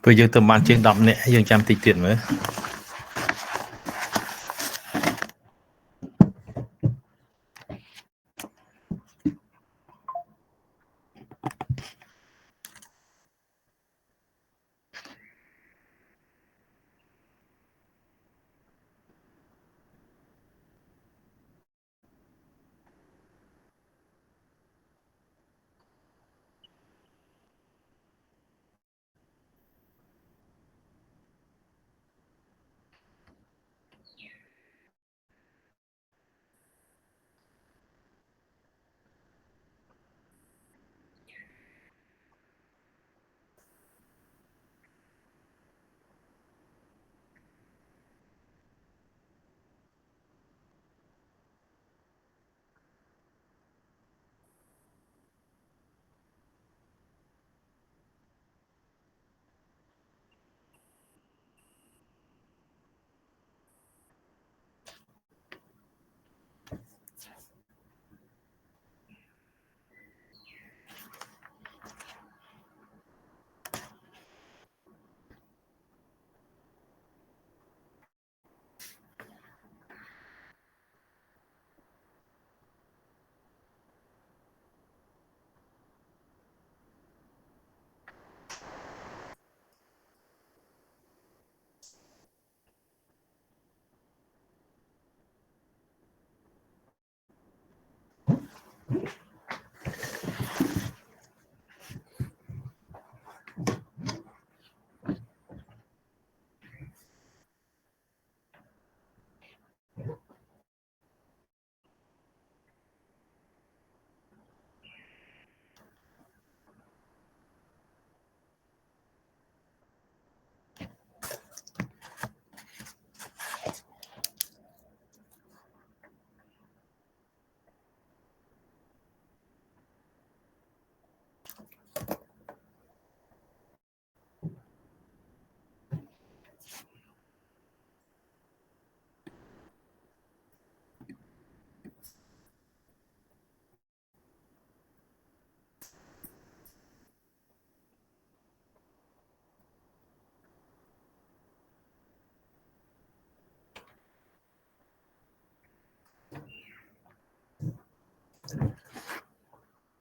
ពេលយើងទៅបានជាង10នាក់យើងចាំតិចទៀតមើល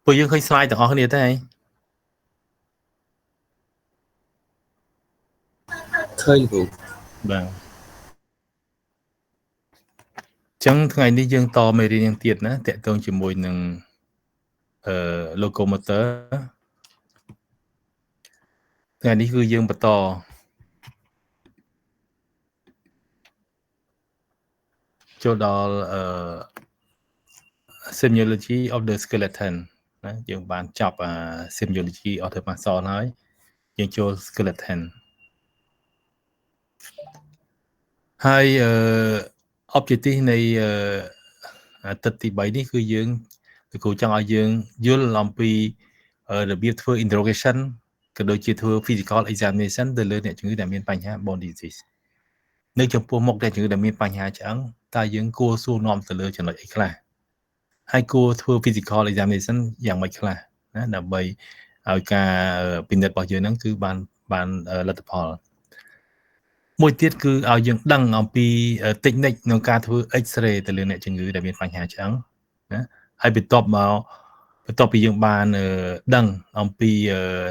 ពួកយើងឃើញ slide ទាំងអស់គ្នាទេហីឃើញគ្រូបាទអញ្ចឹងថ្ងៃនេះយើងតមេរៀនយ៉ាងទៀតណាតកតងជាមួយនឹងlocomotor ថ្ងៃនេះគឺយើងបន្តចូលដល់semiology of the skeleton ណាយើងបានចប់semiology of the muscle ហើយយើងចូល skeleton ហើយobjective នៃទឹកទី3នេះគឺយើងលោកគ្រូចង់ឲ្យយើងយល់អំពីរបៀបធ្វើ interrogation ក៏ដូចជាធ្វើ physical examination ទៅលើអ្នកជំងឺដែលមានបញ្ហា bone disease នៅចំពោះមុខអ្នកជំងឺដែលមានបញ្ហាឆ្អឹងតើយើងគួរសួរនាំទៅលើចំណុចអីខ្លះហើយគួរធ្វើ physical examination យ៉ាងម៉េចខ្លះណាដើម្បីឲ្យការពិនិត្យរបស់យើងហ្នឹងគឺបានលទ្ធផលមួយទៀតគឺឲ្យយើងដឹងអំពី technique ក្នុងការធ្វើ X-ray ទៅលើអ្នកជំងឺដែលមានបញ្ហាឆ្អឹងណាហើយបន្ទាប់ពីយើងបានដឹងអំពី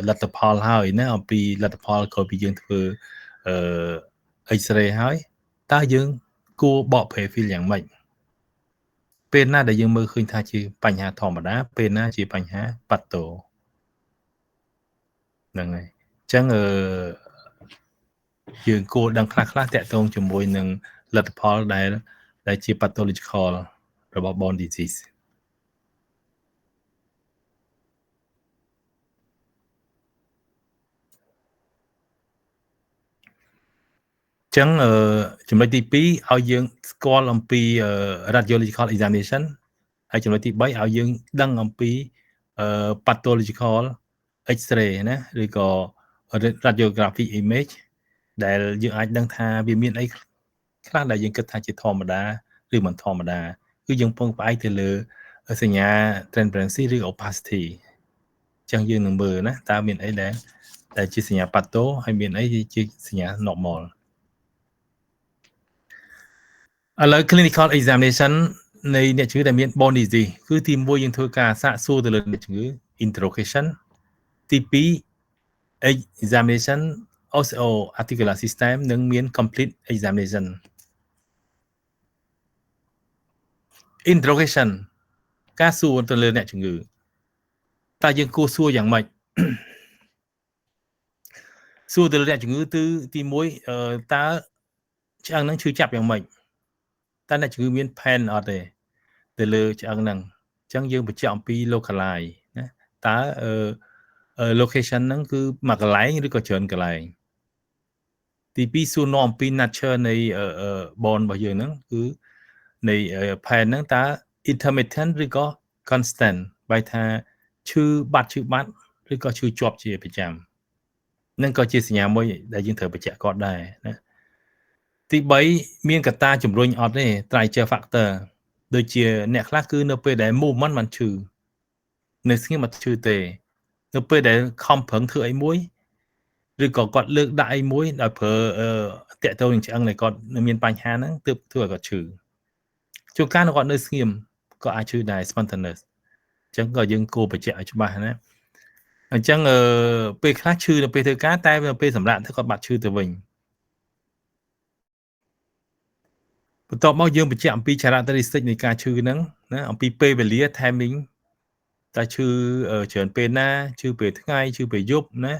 លទ្ធផលហើយណាអំពីលទ្ធផលក្រោយពីយើងធ្វើX-ray ហើយ តើយើងគួរបកប្រែ feel យ៉ាងម៉េចពេលណាដែលយើងមើលឃើញថាជាបញ្ហាធម្មតាពេលណាជាបញ្ហាប៉ាតូហ្នឹងហើយអញ្ចឹងយើងគួរដឹងខ្លះតាក់ទងជាមួយនឹងលទ្ធផលដែលជា pathological របស់ bone disease ចឹងចំណុចទី2ឲ្យយើងស្គាល់អំពី radiological examination ហើយចំណុចទី3ឲ្យយើងដឹងអំពីpathological X-ray ណាឬក៏ radiographic image ដែលយើងអាចដឹងថាវាមានអីខ្លះដែលយើងគិតថាជាធម្មតាឬមិនធម្មតាគឺយើងពឹងផ្អែកទៅលើសញ្ញា transparency ឬ opacity ចឹងយើងនឹងមើលណាតើមានអីដែលជាសញ្ញាប៉ាតូហើយមានអីជាសញ្ញា normal ឥឡូវ clinical examination នៃអ្នកជំងឺដែលមាន bone disease គឺទី1យើងធ្វើការសាកសួរទៅលើអ្នកជំងឺ interrogation ទី2 examination osteoarticular system និងមាន complete examination interrogation ការសួរទៅលើអ្នកជំងឺតើយើងគួរសួរយ៉ាងម៉េចសួរទៅលើអ្នកជំងឺគឺទី1តើឆ្អឹងហ្នឹងឈឺចាប់យ៉ាងម៉េចតើអ្នកជំងឺមាន pain អត់ទេទៅលើឆ្អឹងហ្នឹងអញ្ចឹងយើងបញ្ជាក់អំពី localize ណាតើlocation ហ្នឹងគឺមួយកន្លែងឬក៏ច្រើនកន្លែងទី2សួរនាំអំពី nature នៃ bone របស់យើងហ្នឹងគឺនៃ pain ហ្នឹងតើ intermittent ឬក៏ constant បែរថាឈឺបាត់ឬក៏ឈឺជាប់ជាប្រចាំនឹងក៏ជាសញ្ញាមួយដែលយើងត្រូវបញ្ជាក់គាត់ដែរណាទី3មានកត្តាជំរុញអត់ទេ trigger factor ដូចជាអ្នកខ្លះគឺនៅពេលដែល movement มันឈឺនៅស្ងៀមអត់ឈឺទេនៅពេលដែលខំប្រឹងធ្វើអីមួយឬក៏គាត់លើកដាក់អីមួយដោយប្រើតាក់ទងនឹងឆ្អឹងដែលគាត់មានបញ្ហាហ្នឹងទើបធ្វើឲ្យគាត់ឈឺជួនកាលគាត់នៅស្ងៀមក៏អាចឈឺដែរ spontaneous អញ្ចឹងក៏យើងគួរបញ្ជាក់ឲ្យច្បាស់ណាអញ្ចឹងពេលខ្លះឈឺនៅពេលធ្វើការតែនៅពេលសម្រាប់ទៅគាត់បាត់ឈឺទៅវិញបន្ទាប់មកយើងបញ្ជាក់អំពី characteristic នៃការឈឺហ្នឹងណាអំពីពេលវេលា timing តើឈឺច្រើនពេលណាឈឺពេលថ្ងៃឈឺពេលយប់ណា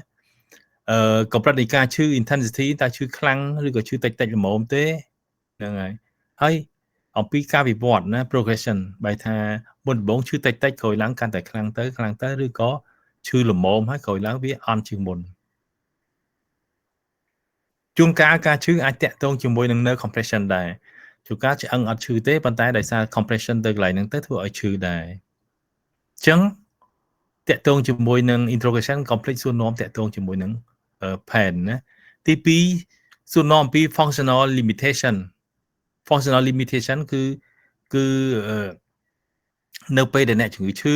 កម្រិតនៃការឈឺ intensity តើឈឺខ្លាំងឬក៏ឈឺតិចល្មមទេហ្នឹងហើយអំពីការវិវត្តណា progression បែរថាមុនដំបូងឈឺតិចក្រោយឡើងកាន់តែខ្លាំងទៅឬក៏ឈឺល្មមហើយក្រោយឡើងវាអន់ជាងមុនជួនកាលការឈឺអាចតាក់ទងជាមួយនឹង nerve compression ដែរជួនកាលឆ្អឹងអត់ឈឺទេប៉ុន្តែដោយសារ compression ទៅកន្លែងហ្នឹងទៅធ្វើឲ្យឈឺដែរអញ្ចឹងតាក់ទងជាមួយនឹង interrogation complex សួរនាំតាក់ទងជាមួយនឹង pain ណាទី2សួរនាំអំពី functional limitation គឺនៅពេលដែលអ្នកជំងឺឈឺ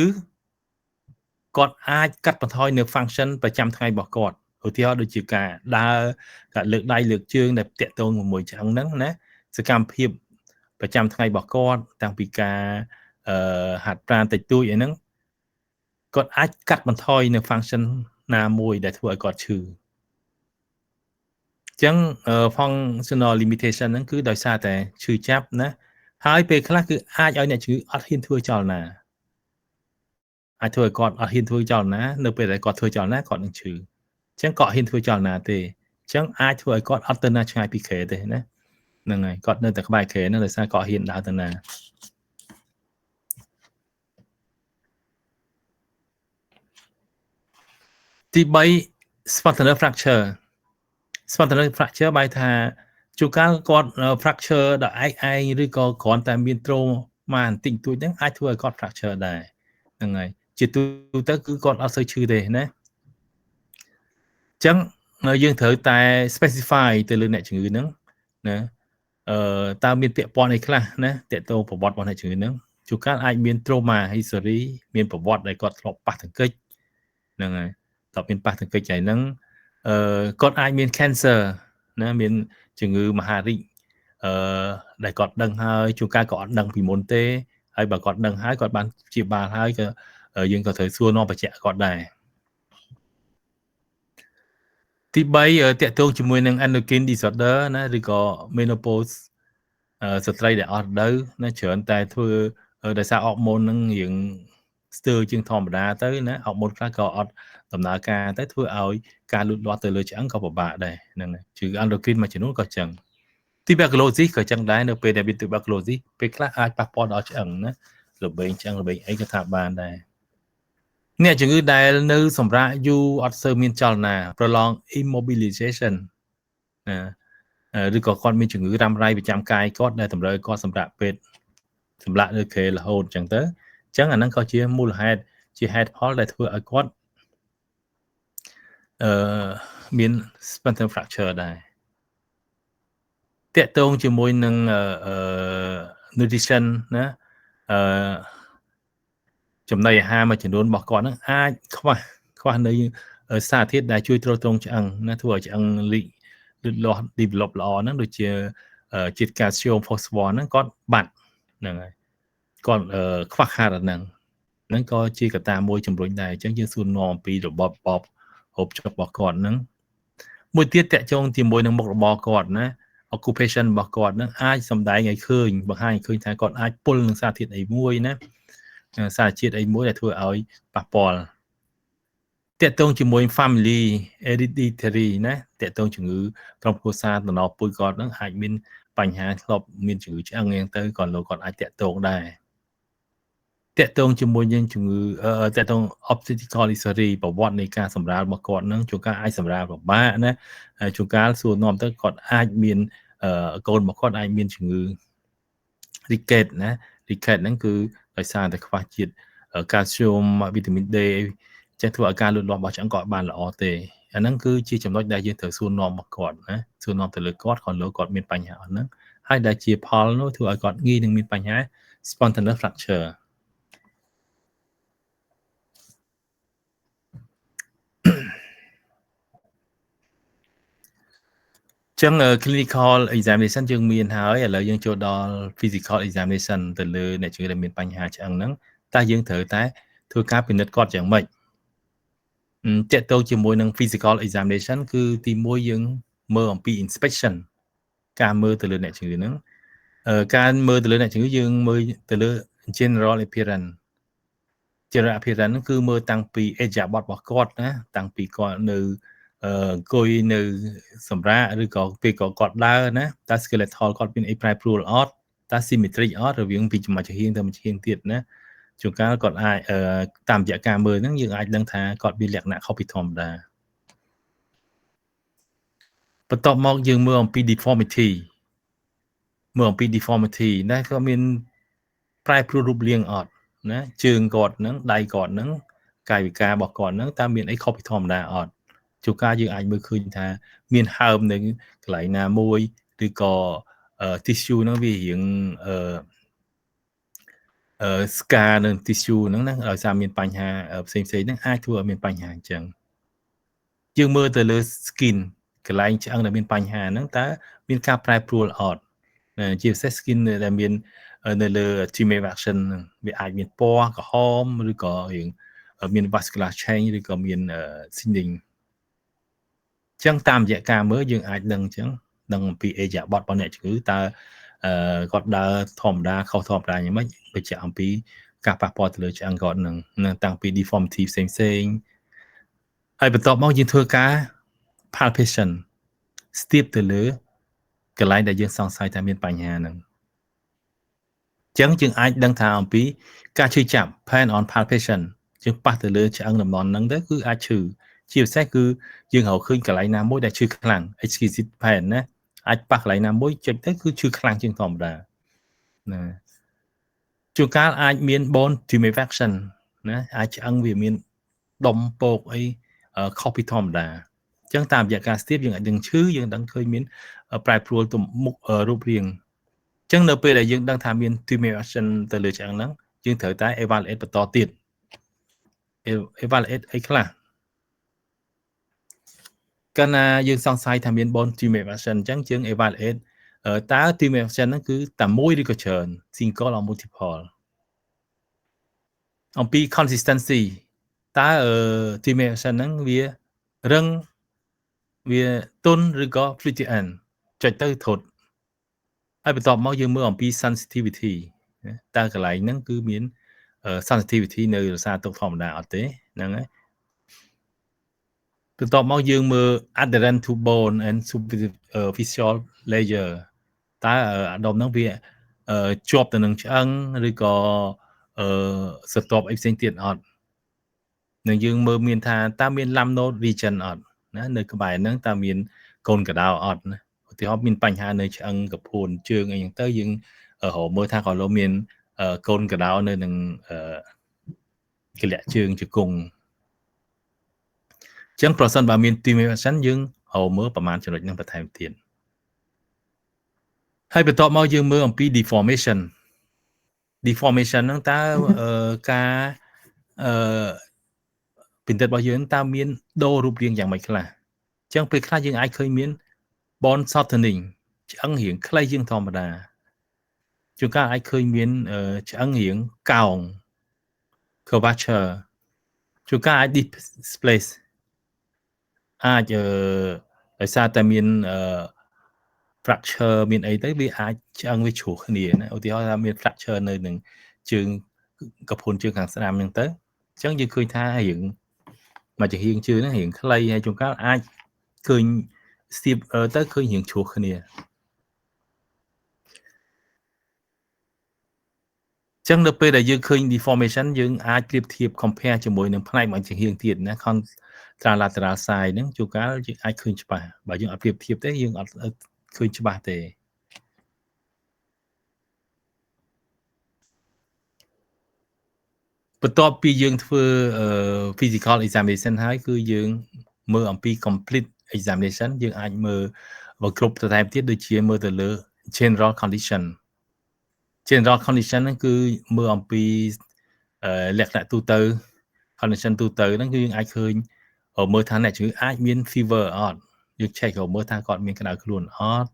គាត់អាចកាត់បន្ថយនៅ function ប្រចាំថ្ងៃរបស់គាត់ឧទាហរណ៍ដូចជាការដើរការលើកដៃលើកជើងដែលតាក់ទងជាមួយឆ្អឹងហ្នឹងណាសកម្មភាពប្រចាំថ្ងៃរបស់គាត់តាំងពីការហាត់ប្រាណតិចតួចអីហ្នឹងគាត់អាចកាត់បន្ថយនៅ function ណាមួយដែលធ្វើឲ្យគាត់ឈឺអញ្ចឹង functional limitation ហ្នឹងគឺដោយសារតែឈឺចាប់ណាហើយពេលខ្លះគឺអាចឲ្យអ្នកជំងឺអត់ហ៊ានធ្វើចលនាអាចធ្វើឲ្យគាត់អត់ហ៊ានធ្វើចលនានៅពេលដែលគាត់ធ្វើចលនាគាត់នឹងឈឺអញ្ចឹងគាត់ហ៊ានធ្វើចលនាទេអញ្ចឹងអាចធ្វើឲ្យគាត់អត់ទៅណាឆ្ងាយពីក្រែទេណាហ្នឹងហើយគាត់នៅតែក្បែរក្រែហ្នឹងដោយសារគាត់ហ៊ានដើរទៅណាទី3 spontaneous fracture បែរថាជួនកាលគាត់ fracture ដោយឯងឬក៏គ្រាន់តែមាន trauma បន្តិចតួចហ្នឹងអាចធ្វើឲ្យគាត់ fracture ដែរហ្នឹងហើយជាទូទៅគឺគាត់អត់សូវឈឺទេណាអញ្ចឹងយើងត្រូវតែ specify ទៅលើអ្នកជំងឺហ្នឹងណាតើមានពាក់ព័ន្ធអីខ្លះណាតើតើប្រវត្តិរបស់អ្នកជំងឺហ្នឹងជួនកាលអាចមាន trauma history មានប្រវត្តិដែលគាត់ធ្លាប់ប៉ះទង្គិចហ្នឹងហើយតើមានប៉ះទង្គិចហ្នឹងគាត់អាចមាន cancer ណាមានជំងឺមហារីកដែលគាត់ដឹងហើយជួនកាលក៏អត់ដឹងពីមុនទេហើយបើគាត់ដឹងហើយគាត់បានព្យាបាលហើយក៏យើងក៏ត្រូវសួរនាំបញ្ជាក់គាត់ដែរ ទី3តាក់ទងជាមួយនឹង endocrine disorder ណាឬក៏ menopause ស្ត្រីដែលអស់រដូវណាច្រើនតែធ្វើដោយសារអរម៉ូននឹងរៀងស្ទើរជាងធម្មតាទៅណាអរម៉ូនខ្លះក៏អត់ដំណើរការទៅធ្វើឲ្យការលូតលាស់ទៅលើឆ្អឹងក៏ពិបាកដែរហ្នឹងហើយគឺ endocrine មួយចំនួនក៏ចឹង tuberculosis ក៏ចឹងដែរនៅពេលដែលមាន tuberculosis ពេលខ្លះអាចប៉ះពាល់ដល់ឆ្អឹងណារបេងឆ្អឹងរបេងអីក៏ថាបានដែរអ្នកជំងឺដែលនៅសម្រាប់យូរអត់សូវមានចលនា prolonged immobilization ឬក៏គាត់មានជំងឺរ៉ាំរ៉ៃប្រចាំកាយគាត់ដែលតម្រូវគាត់សម្រាប់ពេទ្យសម្រាប់លើគេរហូតអញ្ចឹងទៅអញ្ចឹងអាហ្នឹងក៏ជាមូលហេតុជាហេតុផលដែលធ្វើឲ្យគាត់មាន spinal fracture ដែរតាក់ទងជាមួយនឹងnutrition ណាចំណីអាហារមួយចំនួនរបស់គាត់ហ្នឹងអាចខ្វះនៅសារធាតុដែលជួយទ្រទ្រង់ឆ្អឹងណាធ្វើឲ្យឆ្អឹងលូតលាស់ develop ល្អហ្នឹងដូចជាជាតិ calcium phosphorus ហ្នឹងគាត់បាត់ហ្នឹងហើយគាត់ខ្វះខាតអាហ្នឹងក៏ជាកត្តាមួយជំរុញដែរអញ្ចឹងយើងសួរនាំអំពីរបបហូបចុករបស់គាត់ហ្នឹងមួយទៀតតាក់ទងជាមួយនឹងមុខរបរគាត់ណា occupation របស់គាត់ហ្នឹងអាចសម្ដែងឲ្យឃើញបង្ហាញឲ្យឃើញថាគាត់អាចពុលនឹងសារធាតុអីមួយណាសារជាតិអីមួយដែលធ្វើឲ្យប៉ះពាល់តាក់ទងជាមួយ family hereditary ណាតាក់ទងជំងឺក្រុមគ្រួសារតំណពុយគាត់ហ្នឹងអាចមានបញ្ហាធ្លាប់មានជំងឺឆ្អឹងអញ្ចឹងទៅក៏លោកគាត់អាចតាក់ទងដែរតាក់ទងជាមួយនឹងជំងឺតាក់ទង obstetrical dysphoria ប្រវត្តិនៃការសម្រាលរបស់គាត់ហ្នឹងជួនកាលអាចសម្រាលពិបាកណាជួនកាលសួរនាំទៅគាត់អាចមានកូនរបស់គាត់អាចមានជំងឺ ricket ណា ricket ហ្នឹងគឺដោយសារតែខ្វះជាតិកាល់ស្យូមវីតាមីន D ចេះធ្វើឲ្យការលូតលាស់របស់ឆ្អឹងគាត់បានល្អទេអាហ្នឹងគឺជាចំណុចដែលយើងត្រូវសួរនាំមកគាត់ណាសួរនាំទៅលើគាត់គាត់មានបញ្ហាអស់ហ្នឹងហើយដែលជាផលនោះធ្វើឲ្យគាត់ងាយនឹងមានបញ្ហា spontaneous fracture ចឹង clinical examination យើងមានហើយឥឡូវយើងចូលដល់ physical examination ទៅលើអ្នកជំងឺដែលមានបញ្ហាឆ្អឹងហ្នឹងតើយើងត្រូវតែធ្វើការពិនិត្យគាត់យ៉ាងម៉េចតាក់ទងជាមួយនឹង physical examination គឺទី1យើងមើលអំពី inspection ការមើលទៅលើអ្នកជំងឺហ្នឹងការមើលទៅលើអ្នកជំងឺយើងមើលទៅលើ general appearance ហ្នឹងគឺមើលតាំងពីអេយ៉ាប័តរបស់គាត់ណាតាំងពីគាត់នៅអង្គុយនៅសម្រាកឬក៏ពេលគាត់ដើរណាតើ skeletal គាត់មានអីប្រែប្រួលអត់តើ symmetric អត់រវាងពីចំណុចឆ្អៀងទៅមួយឆ្អៀងទៀតណាជួនកាលគាត់អាចតាមរយៈការមើលហ្នឹងយើងអាចដឹងថាគាត់មានលក្ខណៈខុសពីធម្មតាបន្ទាប់មកយើងមើលអំពី deformity ណាគាត់មានប្រែប្រួលរូបរាងអត់ណាជើងគាត់ហ្នឹងដៃគាត់ហ្នឹងកាយវិការរបស់គាត់ហ្នឹងតើមានអីខុសពីធម្មតាអត់ជួនកាលយើងអាចមើលឃើញថាមានហើមនៅកន្លែងណាមួយឬក៏ tissue ហ្នឹងវារៀងscar នៅ tissue ហ្នឹងណាដោយសារមានបញ្ហាផ្សេងហ្នឹងអាចធ្វើឲ្យមានបញ្ហាអញ្ចឹងយើងមើលទៅលើ skin កន្លែងឆ្អឹងដែលមានបញ្ហាហ្នឹងតើមានការប្រែប្រួលអត់ជាពិសេស skin ដែលមាននៅលើ tumefaction ហ្នឹងវាអាចមានពណ៌ក្រហមឬក៏រៀងមាន vascular change ឬក៏មាន thinning ចឹងតាមរយៈការមើលយើងអាចដឹងអញ្ចឹងដឹងអំពីអេយ៉ាប័តរបស់អ្នកជំងឺតើគាត់ដើរធម្មតាខុសធម្មតាយ៉ាងម៉េចបញ្ជាក់អំពីការប៉ះពាល់ទៅលើឆ្អឹងគាត់នឹងតាំងពី deformity ផ្សេងហើយបន្ទាប់មកយើងធ្វើការ palpation ស្ទាបទៅលើកន្លែងដែលយើងសង្ស័យថាមានបញ្ហាហ្នឹងចឹងយើងអាចដឹងថាអំពីការឈឺចាប់ pain on palpation យើងប៉ះទៅលើឆ្អឹងតំណន់ហ្នឹងទៅគឺអាចឈឺជាពិសេសគឺយើងរកឃើញកន្លែងណាមួយដែលឈឺខ្លាំង exquisite pain ណាអាចប៉ះកន្លែងណាមួយចុចទៅគឺឈឺខ្លាំងជាងធម្មតាណាជួនកាលអាចមាន bone tumefaction ណាអាចឆ្អឹងវាមានដុំពកអីខុសពីធម្មតាអញ្ចឹងតាមរយៈការស្ទាបយើងអាចដឹងឈឺយើងដឹងឃើញមានប្រែប្រួលទៅមុខរូបរាងអញ្ចឹងនៅពេលដែលយើងដឹងថាមាន tumefaction ទៅលើឆ្អឹងហ្នឹងយើងត្រូវតែ evaluate បន្តទៀត evaluate អីខ្លះកាលណាយើងសង្ស័យថាមាន bone tumefaction អញ្ចឹងយើង evaluate តើ tumefaction ហ្នឹងគឺតែមួយឬក៏ច្រើន single or multiple អំពី consistency តើ tumefaction ហ្នឹងវារឹង វាទុនឬក៏ fluctuant ចុចទៅថត់ហើយបន្ទាប់មកយើងមើលអំពី sensitivity តើកន្លែងហ្នឹងគឺមាន sensitivity នៅរសារទុកធម្មតាអត់ទេហ្នឹងហើយបន្ទាប់មកយើងមើល adherent to bone and superficial layer តើអាដុំហ្នឹងវាជាប់ទៅនឹងឆ្អឹងឬក៏ស្រទាប់អីផ្សេងទៀតអត់នឹងយើងមើលមានថាតើមាន laminoid region អត់ណានៅក្បែរហ្នឹងតើមានកូនកដៅអត់ណាឧទាហរណ៍មានបញ្ហានៅឆ្អឹងកពួនជើងអីហ្នឹងទៅយើងរកមើលថាក៏លោមានកូនកដៅនៅនឹងកលាក់ជើងជង្គង់អញ្ចឹងប្រសិនបើមាន deformation យើងរកមើលប្រមាណចំណុចហ្នឹងបន្ថែមទៀតហើយបន្ទាប់មកយើងមើលអំពី deformation ហ្នឹងតើការពិនិត្យរបស់យើងតើមានដូររូបរាងយ៉ាងម៉េចខ្លះអញ្ចឹងពេលខ្លះយើងអាចឃើញមាន bone shortening ឆ្អឹងរាងខ្លីជាងធម្មតាជួនកាលអាចឃើញមានឆ្អឹងរាងកោង curvature ជួនកាលអាច displace អាចដោយសារតែមានfracture មានអីទៅវាអាចឆ្អឹងវាជ្រុះគ្នាណាឧទាហរណ៍ថាមាន fracture នៅនឹងជើងកពួនជើងខាងស្ដាំហ្នឹងទៅអញ្ចឹងយើងឃើញថារាងមកជារាងជើងហ្នឹងរាងខ្លីហើយជួនកាលអាចឃើញស្ទាបទៅឃើញរាងជ្រុះគ្នាចឹងនៅពេលដែលយើងឃើញ deformation យើងអាចប្រៀបធៀប compare ជាមួយនឹងផ្នែកមួយជាងទៀតណា contralateral side ហ្នឹងជួនកាលយើងអាចឃើញច្បាស់បើយើងអត់ប្រៀបធៀបទេយើងអត់ឃើញច្បាស់ទេបន្ទាប់ពីយើងធ្វើ physical examination ហើយគឺយើងមើលអំពី complete examination យើងអាចមើលគ្រប់ទៅតាមទៀតដូចជាមើលទៅលើ general condition ហ្នឹងគឺមើលអំពីលក្ខណៈទូទៅ condition ទូទៅហ្នឹងគឺយើងអាចឃើញមើលថាអ្នកជំងឺអាចមាន fever អត់យើង check មើលថាគាត់មានក្តៅខ្លួនអត់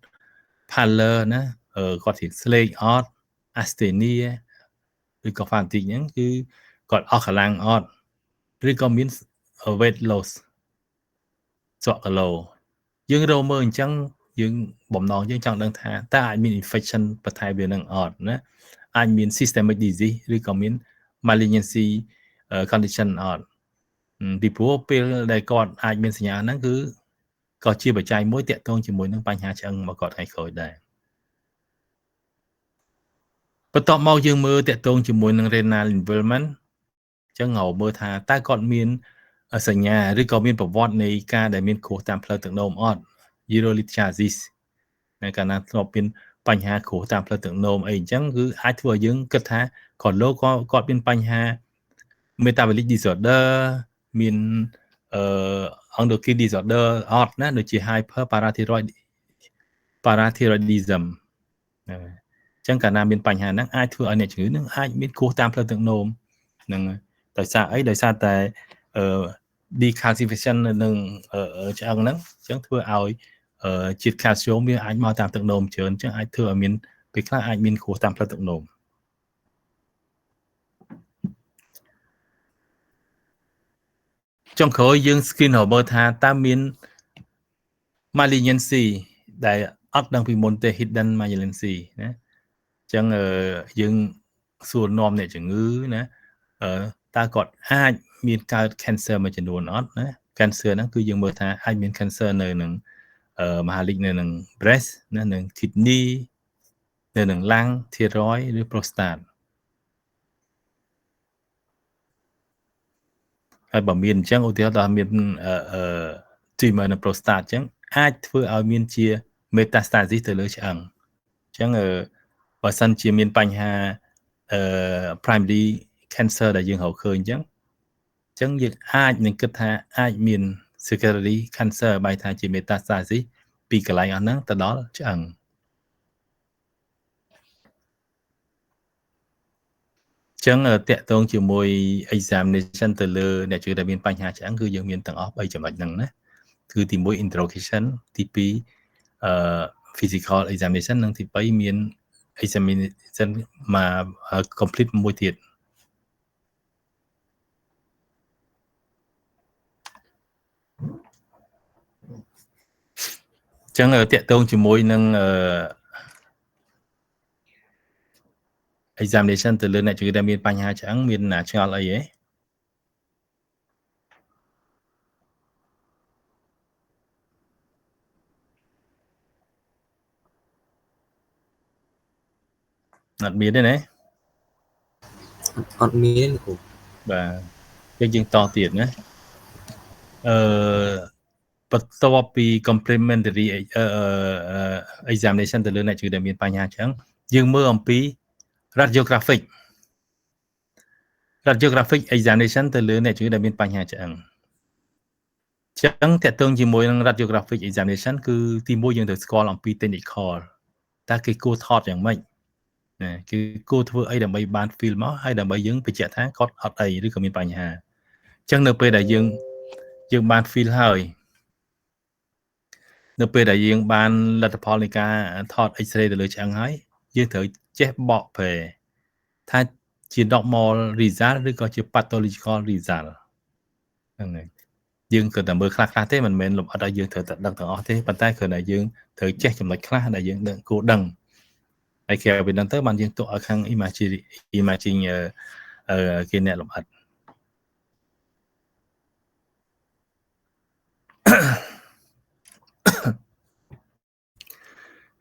pallor ណាគាត់រៀងស្លេកអត់ asthenia ឬក៏ fatigue ហ្នឹងគឺគាត់អស់កម្លាំងអត់ឬក៏មាន weight loss សក់គីឡូយើងរកមើលអញ្ចឹងយើងបំណងយើងចង់ដឹងថាតើអាចមាន infection បន្ថែមវានឹងអត់ណាអាចមាន systemic disease ឬក៏មាន malignancy condition អត់ពីព្រោះពេលដែលគាត់អាចមានសញ្ញាហ្នឹងគឺក៏ជាបច្ច័យមួយទាក់ទងជាមួយនឹងបញ្ហាឆ្អឹងរបស់គាត់ថ្ងៃក្រោយដែរបន្ទាប់មកយើងមើលតាក់ទងជាមួយនឹង renal involvement អញ្ចឹងរកមើលថាតើគាត់មានសញ្ញាឬក៏មានប្រវត្តិនៃការដែលមានគ្រោះតាមផ្លូវទឹកនោមអត់ urolithiasis នៅកាលណាធ្លាប់មានបញ្ហាគ្រោះតាមផ្លូវទឹកនោមអីអញ្ចឹងគឺអាចធ្វើឲ្យយើងគិតថាគាត់មានបញ្ហា metabolic disorder មានendocrine disorder អត់ណាដូចជា hyperparathyroidism ចឹងកាលណាមានបញ្ហាហ្នឹងអាចធ្វើឲ្យអ្នកជំងឺហ្នឹងអាចមានគ្រោះតាមផ្លូវទឹកនោមហ្នឹងដោយសារអីដោយសារតែdecalcification នៅនឹងឆ្អឹងហ្នឹងអញ្ចឹងធ្វើឲ្យជាតិ calcium វាអាចមកតាមទឹកនោមច្រើនអញ្ចឹងអាចធ្វើឲ្យមានពេលខ្លះអាចមានគ្រោះតាមផ្លូវទឹកនោមចុងក្រោយយើង screen រកមើលថាតើមាន malignancy ដែលអត់ដឹងពីមុនទេ hidden malignancy ណាអញ្ចឹងយើងសួរនាំអ្នកជំងឺណាតើគាត់អាចមានកើត cancer មួយចំនួនអត់ណា cancer ហ្នឹងគឺយើងមើលថាអាចមាន cancer នៅនឹងមហារីកនៅនឹង breast ណានឹង kidney នៅនឹង lung thyroid ឬ prostate ហើយបើមានអញ្ចឹងឧទាហរណ៍ថាមានtumor នៅ prostate អញ្ចឹងអាចធ្វើឲ្យមានជា metastasis ទៅលើឆ្អឹងអញ្ចឹងបើសិនជាមានបញ្ហាprimary cancer ដែលយើងរកឃើញអញ្ចឹងយើងអាចនឹងគិតថាអាចមាន secondary cancer បែរថាជា metastasis ពីកន្លែងអស់ហ្នឹងទៅដល់ឆ្អឹងចឹងតាក់ទងជាមួយ examination ទៅលើអ្នកជំងឺដែលមានបញ្ហាឆ្អឹងគឺយើងមានទាំងអស់3ចំណុចហ្នឹងណាគឺទី1 interrogation ទី2physical examination និងទី3មាន examination មក complete មួយទៀត ចឹងតាក់ទងជាមួយនឹងexamination ទៅលើអ្នកជំងឺដែលមានបញ្ហាឆ្អឹងមានឆ្ងល់អីទេអត់មានទេណាអត់មានគ្រូបាទយើងតទៀតណាបន្ទាប់ពី complementary examination ទៅលើអ្នកជំងឺដែលមានបញ្ហាឆ្អឹងយើងមើលអំពី radiographic examination ទៅលើអ្នកជំងឺដែលមានបញ្ហាឆ្អឹងចឹងតកតងជាមួយនឹង radiographic examination គឺទីមួយយើងត្រូវស្គាល់អំពី technical តើគេគួរថតយ៉ាងម៉េចណាគឺគួរធ្វើអីដើម្បីបាន feel មកហើយដើម្បីយើងបញ្ជាក់ថាគាត់អត់អីឬក៏មានបញ្ហាចឹងនៅពេលដែលយើងបាន feel ហើយនៅពេលដែលយើងបានលទ្ធផលនៃការថត X-ray ទៅលើឆ្អឹងហើយយើងត្រូវចេះបកប្រែថាជា normal result ឬក៏ជា pathological result ហ្នឹងហើយយើងគ្រាន់តែមើលខ្លះទេមិនមែនលម្អិតឲ្យយើងត្រូវតែដឹងទាំងអស់ទេប៉ុន្តែគ្រាន់តែយើងត្រូវចេះចំណុចខ្លះដែលយើងគួរដឹងហើយក្រៅពីហ្នឹងទៅបានយើងទុកឲ្យខាង imaging គេអ្នកលម្អិត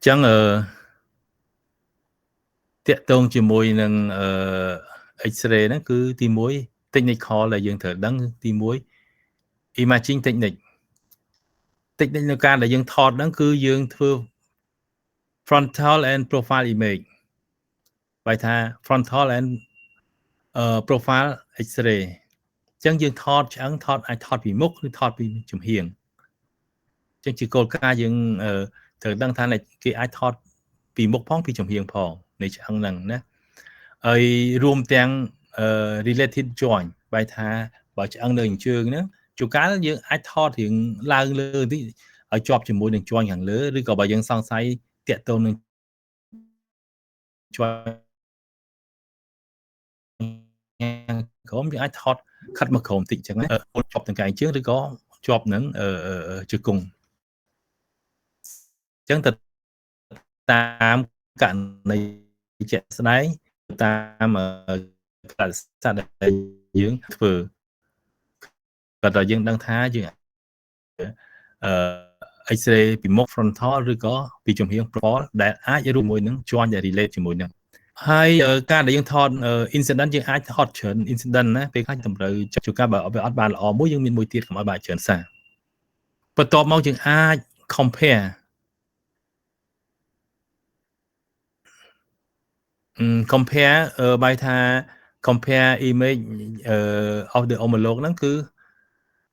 ចឹងតាក់ទងជាមួយនឹងX-ray ហ្នឹងគឺទី1 technical ដែលយើងត្រូវដឹងទី1 imaging technique នៅការដែលយើងថតហ្នឹងគឺយើងធ្វើ frontal and profile image បែរថា frontal and profile X-ray ចឹងយើងថតឆ្អឹងអាចថតពីមុខឬថតពីចំហៀងចឹងជាគោលការណ៍យើងត្រូវដឹងថាគេអាចថតពីមុខផងពីចំហៀងផងនៃឆ្អឹងហ្នឹងណាហើយរួមទាំង related joint បែរថាបើឆ្អឹងនៅជើងហ្នឹងជួនកាលយើងអាចថតរៀងឡើងលើតិចឲ្យជាប់ជាមួយនឹង joint ខាងលើឬក៏បើយើងសង្ស័យតាក់ទងនឹង joint ក្រុមយើងអាចថតខិតមកក្រុមតិចចឹងណាជាប់ទាំងកែងជើងឬក៏ជាប់នឹងជើងគង់ចឹងទៅតាមករណីជាក់ស្ដែងតាមកាលស័កដែលយើងធ្វើក៏តែយើងដឹងថាយើងX-ray ពីមុខ frontal ឬក៏ពីចំហៀង profile ដែលអាចរួមជាមួយនឹង joint ដែល relate ជាមួយនឹងហើយការដែលយើងថត incident យើងអាចថតច្រើន incident ណាពេលខ្លះតម្រូវជួនកាលបើអត់បានល្អមួយយើងមានមួយទៀតកុំឲ្យបានច្រើនសារបន្ទាប់មកយើងអាច compare by ថា compare image of the homologue ហ្នឹងគឺ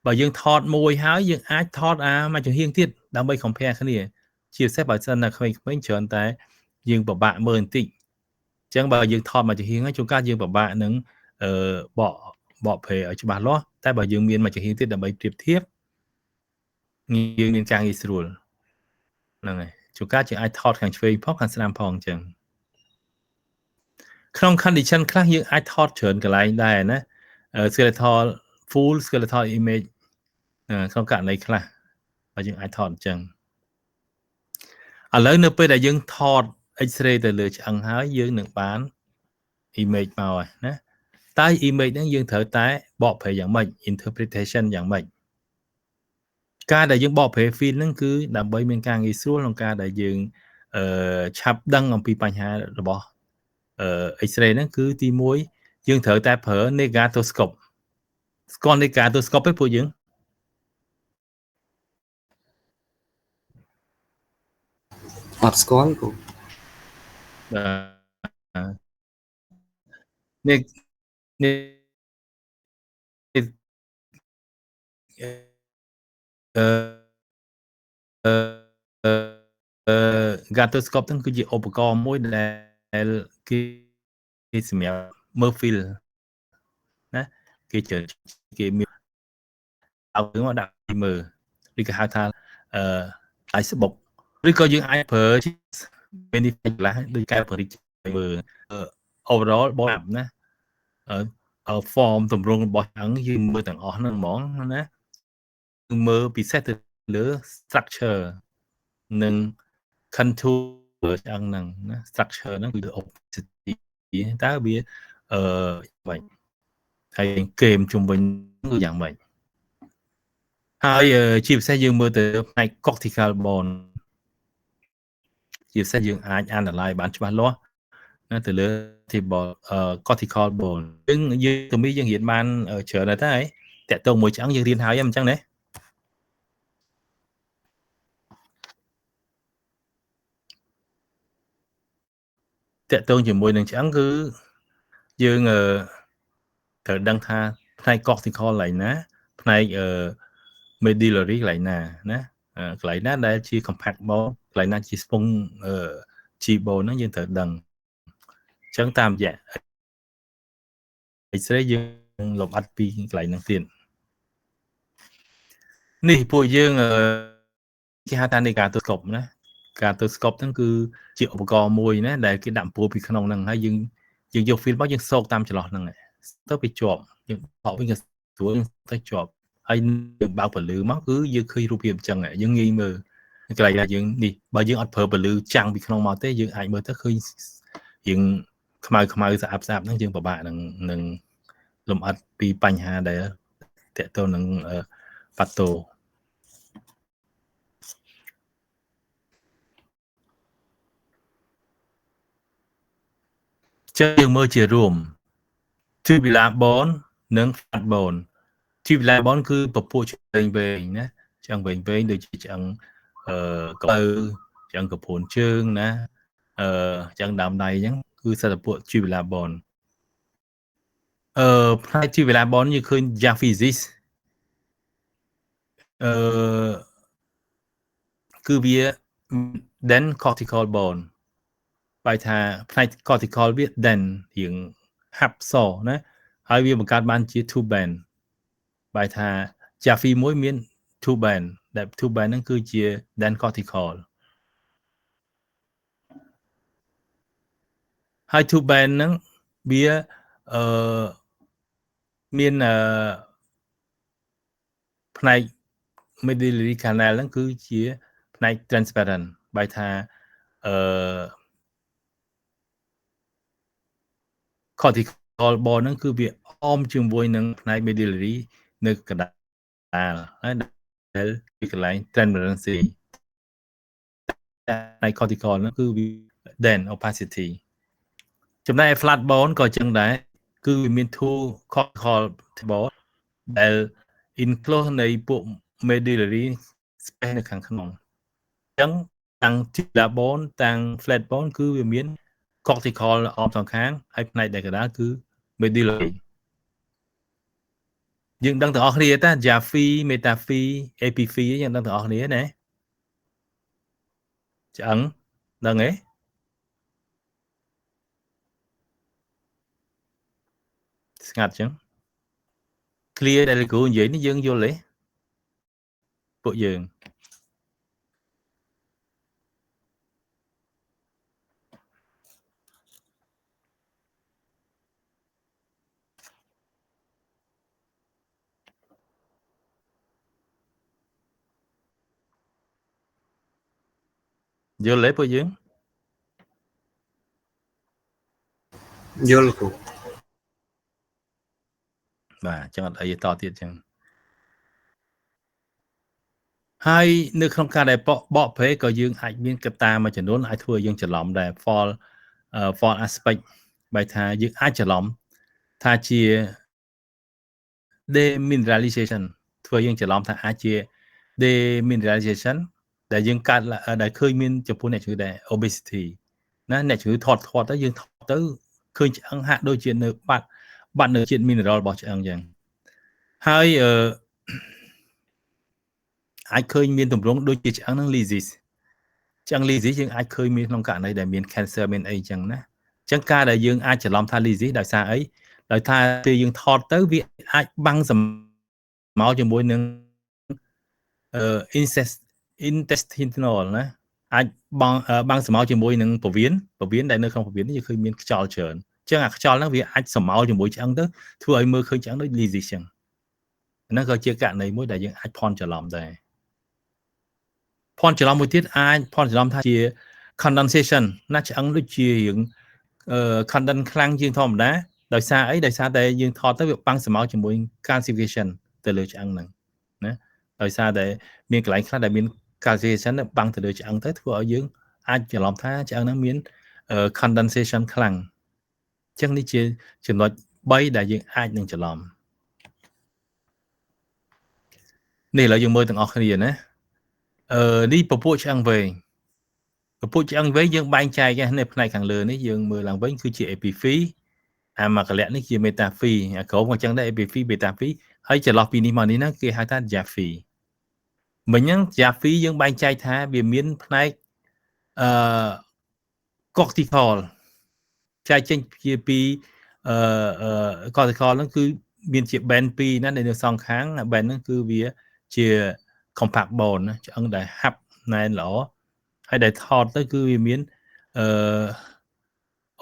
បើយើងថតមួយហើយយើងអាចថតមកចំហៀងទៀតដើម្បី compare គ្នាជាពិសេសបើសិនតែក្មេងៗច្រើនតែយើងពិបាកមើលបន្តិចអញ្ចឹងបើយើងថតមកចំហៀងហើយជួនកាលយើងពិបាកនឹងបកប្រែឲ្យច្បាស់លាស់តែបើយើងមានមកចំហៀងទៀតដើម្បីប្រៀបធៀបយើងមានការងាយស្រួលហ្នឹងហើយជួនកាលយើងអាចថតខាងឆ្វេងផងខាងស្ដាំផងអញ្ចឹងក្នុង condition ខ្លះយើងអាចថតច្រើនកន្លែងដែរណា skeletal full skeletal image ក្នុងករណីខ្លះបើយើងអាចថតអញ្ចឹងឥឡូវនៅពេលដែលយើងថត X-ray ទៅលើឆ្អឹងហើយយើងនឹងបាន image មកហើយណាតែ image ហ្នឹងយើងត្រូវតែបកប្រែយ៉ាងម៉េច interpretation យ៉ាងម៉េចការដែលយើងបកប្រែ field ហ្នឹងគឺដើម្បីមានការងាយស្រួលក្នុងការដែលយើងឆាប់ដឹងអំពីបញ្ហារបស់X-ray ហ្នឹងគឺទី1យើងត្រូវតែប្រើ negatoscope ស្គាល់ negatoscope ទេពួកយើងអត់ស្គាល់គ្រូនេះGatoscope ហ្នឹងគឺជាឧបករណ៍មួយដែលគេសម្រាប់មើល field ណាគេមានឲ្យមកដាក់មើលឬក៏ហៅថាFacebook ឬក៏យើងអាចប្រើ benefit ខ្លះដូចកែបរិច្មើល overall បបណាform ទម្រង់របស់ឆ្អឹងយើងមើលទាំងអស់ហ្នឹងហ្មងណាគឺមើលពិសេសទៅលើ structure និង contour ឆ្អឹងហ្នឹងណា structure ហ្នឹងគឺ opacity តើវាមិនហើយเกมជុំវិញគឺយ៉ាងម៉េចហើយជាពិសេសយើងមើលទៅផ្នែក cortical bone ជាពិសេសយើងអាច analyze បានច្បាស់លាស់ណាទៅលើ cortical bone យើងទៅមីយើងរៀនបានច្រើនដែរតែតាក់ទងមួយឆ្អឹងយើងរៀនហើយអញ្ចឹងណាតាក់ទងជាមួយនឹងឆ្អឹងគឺយើងត្រូវដឹងថាផ្នែក cortical កន្លែងណាផ្នែកmedullary កន្លែងណាណាកន្លែងណាដែលជា compact bone កន្លែងណាជា sponge G bone ហ្នឹងយើងត្រូវដឹងអញ្ចឹងតាមរយៈ X-ray យើងលម្អិតពីកន្លែងហ្នឹងទៀតនេះពួកយើងគេហៅថា negatoscope ណា negatoscope ហ្នឹងគឺជាឧបករណ៍មួយណាដែលគេដាក់អំពូលពីក្នុងហ្នឹងហើយយើងយក film មកយើងសោកតាមចន្លោះហ្នឹងទៅវាជាប់យើងបោកវិញក៏ស្រួលទៅជាប់ហើយយើងបើកពលឺមកគឺយើងឃើញរូបភាពអញ្ចឹងយើងងាយមើលកន្លែងដែលយើងនេះបើយើងអត់ប្រើពលឺចាំងពីក្នុងមកទេយើងអាចមើលទៅឃើញយើងខ្មៅស្អាតហ្នឹងយើងពិបាកនឹងលំអិតពីបញ្ហាដែលតកតទៅនឹងប៉ាតូចឹងយើងមើលជារួម tubular bone និង flat bone tubular bone គឺពពួកឆ្អឹងវែងណាឆ្អឹងវែងដូចជាឆ្អឹងកៅឆ្អឹងកពួនជើងណាឆ្អឹងដើមដៃអញ្ចឹងគឺសិតពពួក tubular bone ផ្នែក tubular bone យើងឃើញ diaphysis គឺវា then cortical bone បែរថាផ្នែក cortical វា then រៀងហាប់សណាហើយវាបង្កើតបានជា two band បែរថា Jaffe មួយមាន two band ដែល two band ហ្នឹងគឺជា then cortical ហើយ two band ហ្នឹងវាមានផ្នែក medullary canal ហ្នឹងគឺជាផ្នែក transparent បែរថាcortical bone ហ្នឹងគឺវាអមជាមួយនឹងផ្នែក medullary នៅកណ្ដាលហើយដែលពីកន្លែង transparency ផ្នែក cortical ហ្នឹងគឺវា then opacity ចំណែក flat bone ក៏ចឹងដែរគឺវាមាន two cortical bone ដែល enclose នៃពួក medullary space នៅខាងក្នុងអញ្ចឹងទាំង tubular bone ទាំង flat bone គឺវាមាន cortical អមសងខាងហើយផ្នែកដែលកណ្ដាលគឺ medullary យើងដឹងទាំងអស់គ្នាតា Jaffe Metaphy Epiphy យើងដឹងទាំងអស់គ្នាណាឆ្អឹងដឹងទេស្ងាត់ចឹង clear ដែលគ្រូនិយាយនេះយើងយល់ទេពួកយើងយល់ទេពួកយើងយល់គ្រូបាទចឹងអត់អីតទៀតចឹងហើយនៅក្នុងការដែលបកប្រែក៏យើងអាចមានកត្តាមួយចំនួនអាចធ្វើឲ្យយើងច្រឡំដែរ fall aspect បែរថាយើងអាចច្រឡំថាជា demineralization ធ្វើយើងច្រឡំថាអាចជា demineralization ដែលយើងកើតដែលឃើញមានចំពោះអ្នកជំងឺដែរ obesity ណាអ្នកជំងឺថតទៅយើងថតទៅឃើញឆ្អឹងហាក់ដូចជានៅបាត់នៅជាតិ mineral របស់ឆ្អឹងចឹងហើយអាចឃើញមានទម្រង់ដូចជាឆ្អឹងនឹង lysis ឆ្អឹង lysis យើងអាចឃើញមានក្នុងករណីដែលមាន cancer មានអីចឹងណាអញ្ចឹងការដែលយើងអាចច្រឡំថា lysis ដោយសារអីដោយថាពេលយើងថតទៅវាអាចបាំងសម្ោជាមួយនឹងintestinal ណាអាចបាំងសម្ោជាមួយនឹងពោះវៀនដែលនៅក្នុងពោះវៀននេះយើងឃើញមានខ្យល់ច្រើនអញ្ចឹងអាខ្យល់ហ្នឹងវាអាចសម្ោជាមួយឆ្អឹងទៅធ្វើឲ្យមើលឃើញឆ្អឹងដូច lysis ចឹងហ្នឹងក៏ជាករណីមួយដែលយើងអាចភ័ន្តច្រឡំដែរភ phon ច្រឡំមួយទៀតអាចផនច្រឡំថាជា condensation ណាឆ្អឹងដូចជារឿងcondense ខ្លាំងជាងធម្មតាដោយសារអីដោយសារតែយើងថតទៅវាបាំងស្មៅជាមួយ calcification ទៅលើឆ្អឹងហ្នឹងណាដោយសារតែមានកន្លែងខ្លះដែលមាន calcification បាំងទៅលើឆ្អឹងទៅធ្វើឲ្យយើងអាចច្រឡំថាឆ្អឹងហ្នឹងមាន condensation ខ្លាំងអញ្ចឹងនេះជាចំណុច3ដែលយើងអាចនឹងច្រឡំនេះឥឡូវយើងមើលទាំងអស់គ្នាណានេះពពួកឆ្អឹងវែងពពួកឆ្អឹងវែងយើងបែងចែកនៅផ្នែកខាងលើនេះយើងមើលឡើងវិញគឺជា epiphyse អាមកលៈនេះជា metaphyse អាក្រោមក៏ចឹងដែរ epiphyse metaphyse ហើយចន្លោះពីនេះមកនេះណាគេហៅថា diaphyse មិញហ្នឹង diaphyse យើងបែងចែកថាវាមានផ្នែកcortical ចែកចេញជាពីcortical ហ្នឹងគឺមានជា band 2ណានៅសងខាង band ហ្នឹងគឺវាជា compact bone ណាឆ្អឹងដែលហាប់ណែនល្អហើយដែលថតទៅគឺវាមាន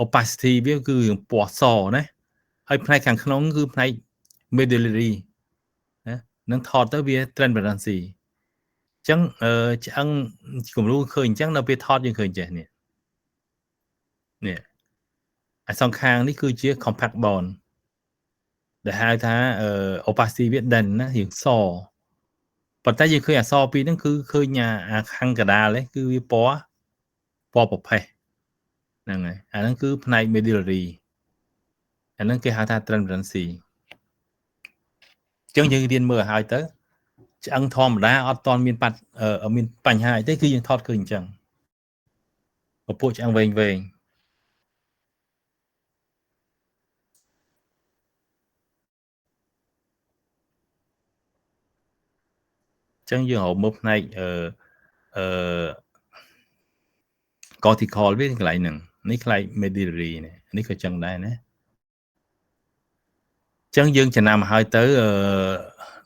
opacity វាគឺរឿងពណ៌សណាហើយផ្នែកខាងក្នុងគឺផ្នែក medullary ណានឹងថតទៅវា transparency អញ្ចឹងឆ្អឹងគំរូឃើញអញ្ចឹងនៅពេលថតយើងឃើញចេះនេះអាសងខាងនេះគឺជា compact bone ដែលហៅថាopacity វា dense ណារឿងសប៉ុន្តែយើងឃើញអក្សរពីរហ្នឹងគឺឃើញអាខាងកដាលហ្នឹងគឺវាពណ៌ប្រផេះហ្នឹងហើយអាហ្នឹងគឺផ្នែក medullary អាហ្នឹងគេហៅថា transparency អញ្ចឹងយើងរៀនមើលឲ្យហើយទៅឆ្អឹងធម្មតាអត់តមានមានបញ្ហាអីទេគឺយើងថតឃើញអញ្ចឹងពពួកឆ្អឹងវែងអញ្ចឹងយើងរកមើលផ្នែកcortical វាកន្លែងហ្នឹងនេះខ្លាយ medullary នេះក៏ចឹងដែរណាអញ្ចឹងយើងចំណាំឲ្យទៅ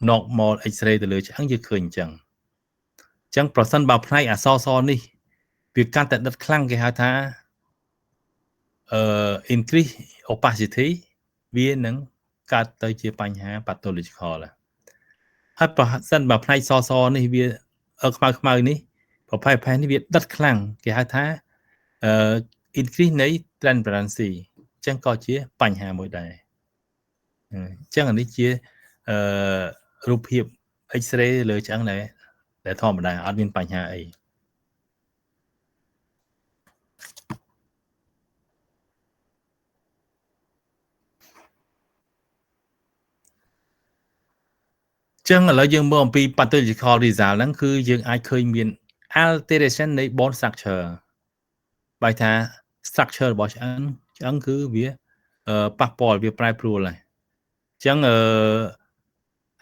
normal x-ray ទៅលើឆ្អឹងយើងឃើញអញ្ចឹងអញ្ចឹងប្រសិនបើផ្នែកអក្សរសនេះវាកាន់តែដិតខ្លាំងគេហៅថាincrease opacity វានឹងកើតទៅជាបញ្ហា pathological ហើយប្រសិនបើផ្នែកសនេះវាខ្មៅនេះប្រផេះនេះវាដិតខ្លាំងគេហៅថាincrease នៃ transparency អញ្ចឹងក៏ជាបញ្ហាមួយដែរអញ្ចឹងអានេះជារូបភាព X-ray លើឆ្អឹងដែលធម្មតាអត់មានបញ្ហាអីចឹងឥឡូវយើងមើលអំពី pathological result ហ្នឹងគឺយើងអាចឃើញមាន alteration នៃ bone structure បែរថា structure របស់ឆ្អឹងគឺវាប៉ះពាល់វាប្រែប្រួលហើយអញ្ចឹង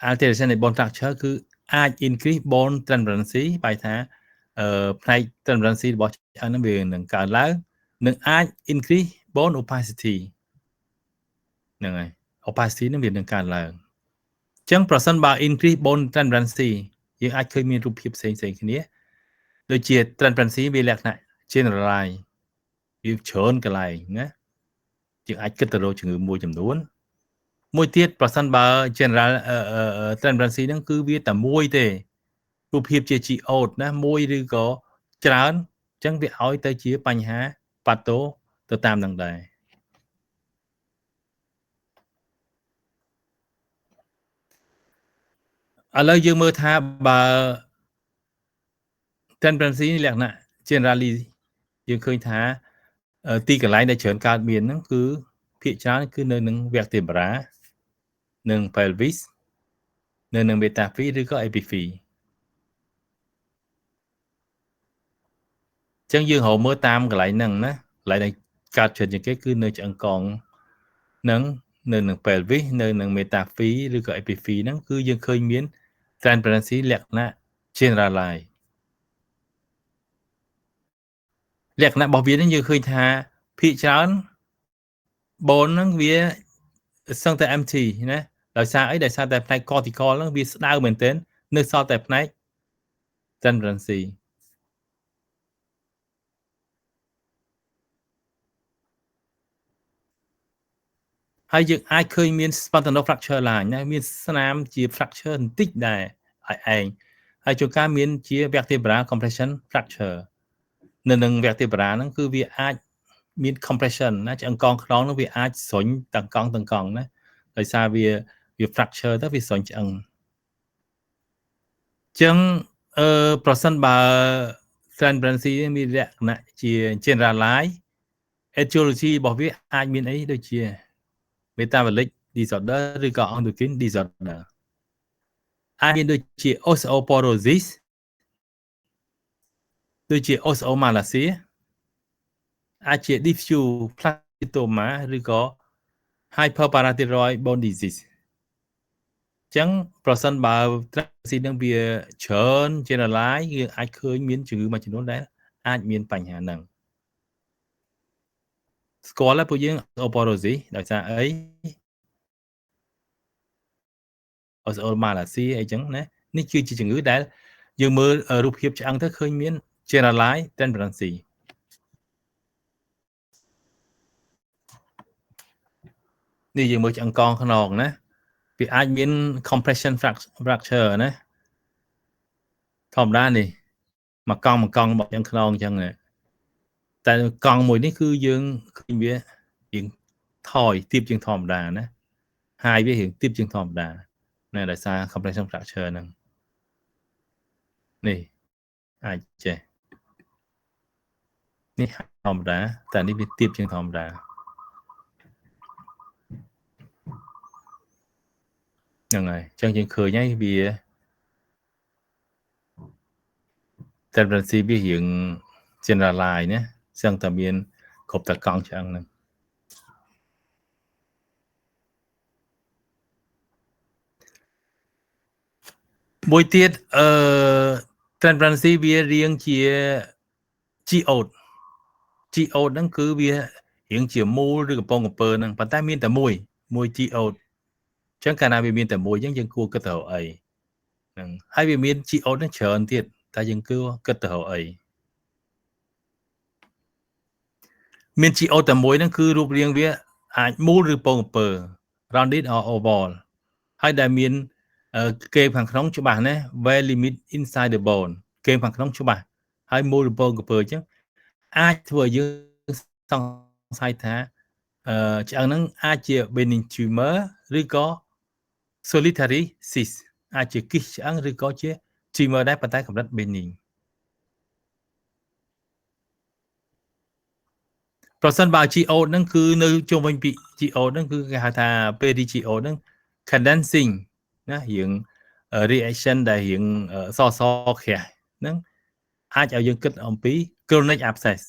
alteration នៃ bone structure គឺអាច increase bone transparency បែរថាផ្នែក transparency របស់ឆ្អឹងហ្នឹងវានឹងកើនឡើងនឹងអាច increase bone opacity ហ្នឹងហើយ opacity ហ្នឹងវានឹងកើនឡើងអញ្ចឹងប្រសិនបើ increase bone transparency យើងអាចឃើញមានរូបភាពផ្សេងៗគ្នាដូចជា transparency វាលក្ខណៈ generalize វាច្រើនកន្លែងណាយើងអាចគិតទៅរកជំងឺមួយចំនួនមួយទៀតប្រសិនបើ general transparency ហ្នឹងគឺវាតែមួយទេរូបភាពជា geode ណាមួយឬក៏ច្រើនអញ្ចឹងវាឲ្យទៅជាបញ្ហាប៉ាតូទៅតាមនឹងដែរឥឡូវយើងមើលថាបើ transparency លក្ខណៈ generally យើងឃើញថាទីកន្លែងដែលច្រើនកើតមានហ្នឹងគឺភាគច្រើនគឺនៅនឹង vertebra និង pelvis នៅនឹង metaphyse ឬក៏ epiphyse អញ្ចឹងយើងរកមើលតាមកន្លែងហ្នឹងណាកន្លែងដែលកើតច្រើនជាងគេគឺនៅឆ្អឹងកងហ្នឹងនៅនឹង pelvis នៅនឹង metaphyse ឬក៏ epiphyse ហ្នឹងគឺយើងឃើញមាន transparency លក្ខណៈ generalize លក្ខណៈរបស់វានេះយើងឃើញថាភាគច្រើន bone ហ្នឹងវាសឹងតែ empty ណាដោយសារអីដោយសារតែផ្នែក cortical ហ្នឹងវាស្ដៅមែនទែននៅសល់តែផ្នែក transparency ហើយយើងអាចឃើញមាន spontaneous fracture ឡើងណាមានស្នាមជា fracture បន្តិចដែរឲ្យឯង ហើយជួនកាលមានជា vertebral compression fracture នៅនឹង vertebra ហ្នឹងគឺវាអាចមាន compression ណាឆ្អឹងកងខ្នងហ្នឹងវាអាចស្រុញទាំងកង់ណាដោយសារវា fracture ទៅវាស្រុញឆ្អឹងចឹងប្រសិនបើ transparency មានលក្ខណៈជា generalize etiology របស់វាអាចមានអីដូចជា metabolic disorder ឬក៏ endocrine disorder អាចមានដូចជា osteoporosis ដូចជា osteomalacia អាចជា diffuse plastoma ឬក៏ hyperparathyroid bone disease ចឹងប្រសិនបើ transparency នឹងវាច្រើន generalize យើងអាចឃើញមានជំងឺមួយចំនួនដែលអាចមានបញ្ហាហ្នឹងស្គាល់ហើយពួកយើង osteoporosis ដោយសារអី osteomalacia អីចឹងណានេះគឺជាជំងឺដែលយើងមើលរូបភាពឆ្អឹងទៅឃើញមាន generalized transparency នេះយើងមើលឆ្អឹងកងខ្នងណាវាអាចមាន compression fracture ណាធម្មតានេះមួយកង់របស់ឆ្អឹងខ្នងអញ្ចឹងតែកង់មួយនេះគឺយើងឃើញវាយើងថយទាបជាងធម្មតាណាហើយវារៀងទាបជាងធម្មតាណាដោយសារ compression fracture ហ្នឹងនេះអាចចេះនេះធម្មតាតែនេះវាទាបជាងធម្មតាហ្នឹងហើយអញ្ចឹងយើងឃើញហើយវា tendency វារៀង generalize ណាសឹងតែមានគ្រប់តែកង់ឆ្អឹងហ្នឹងមួយទៀតtransparency វារៀងជា geode ហ្នឹងគឺវារៀងជាមូលឬកំពង់កំពើហ្នឹងប៉ុន្តែមានតែមួយ geode អញ្ចឹងកាលណាវាមានតែមួយអញ្ចឹងយើងគួរគិតទៅរកអីហ្នឹងហើយវាមាន geode ហ្នឹងច្រើនទៀតតែយើងគួរគិតទៅរកអីមាន geode តែមួយហ្នឹងគឺរូបរាងវាអាចមូលឬពងកំពើ rounded or oval ហើយដែលមានគេខាងក្នុងច្បាស់ណា well limit inside the bone គេខាងក្នុងច្បាស់ហើយមូលឬពងកំពើអញ្ចឹងអាចធ្វើឲ្យយើងសង្ស័យថាឆ្អឹងហ្នឹងអាចជា benign tumor ឬក៏ solitary cyst អាចជាគិសឆ្អឹងឬក៏ជា tumor ដែរប៉ុន្តែកម្រិត benign ប្រសិនបើ geode ហ្នឹងគឺនៅជុំវិញពី geode ហ្នឹងគឺគេហៅថា peri-geode ហ្នឹង condensing ណារៀង reaction ដែលរៀងសក្រាស់ហ្នឹងអាចឲ្យយើងគិតអំពី chronic abscess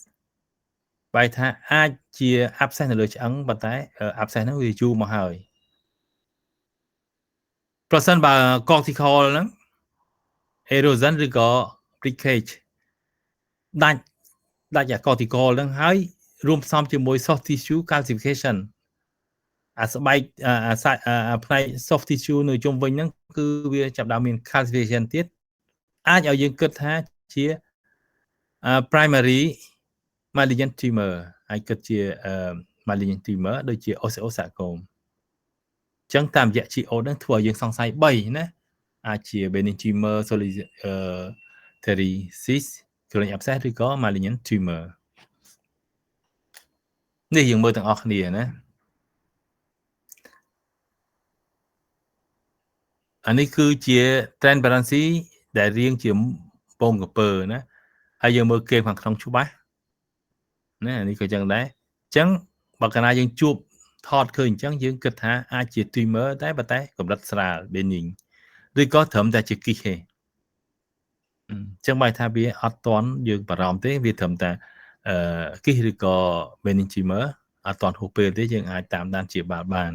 បែរថាអាចជា abscess នៅលើឆ្អឹងប៉ុន្តែ abscess ហ្នឹងវាយូរមកហើយប្រសិនបើ cortical ហ្នឹង erosion ឬក៏ breakage ដាច់អា cortical ហ្នឹងហើយរួមផ្សំជាមួយ soft tissue calcification អាស្បែកអាផ្នែក soft tissue នៅជុំវិញហ្នឹងគឺវាចាប់ដើមមាន calcification ទៀតអាចឲ្យយើងគិតថាជា primary malignant tumor អាចគិតជា malignant tumor ដូចជា osteosarcoma អញ្ចឹងតាមរយៈ geode ហ្នឹងធ្វើឲ្យយើងសង្ស័យ3ណាអាចជា benign tumor solitary cyst chronic abscess ឬក៏ malignant tumor នេះយើងមើលទាំងអស់គ្នាណាអានេះគឺជា transparency ដែលរៀងជាពងកំពើណាហើយយើងមើលគេខាងក្នុងច្បាស់ណានេះក៏ចឹងដែរអញ្ចឹងបើកាលណាយើងជួបថតឃើញអញ្ចឹងយើងគិតថាអាចជា tumor តែប៉ុន្តែកម្រិតស្រាល benign ឬក៏ត្រឹមតែជាគិសទេអញ្ចឹងបើថាវាអត់តន់យើងបារម្ភទេវាត្រឹមតែគិសឬក៏ benign tumor អត់តន់ហួសពេលទេយើងអាចតាមដានជាបាលបាន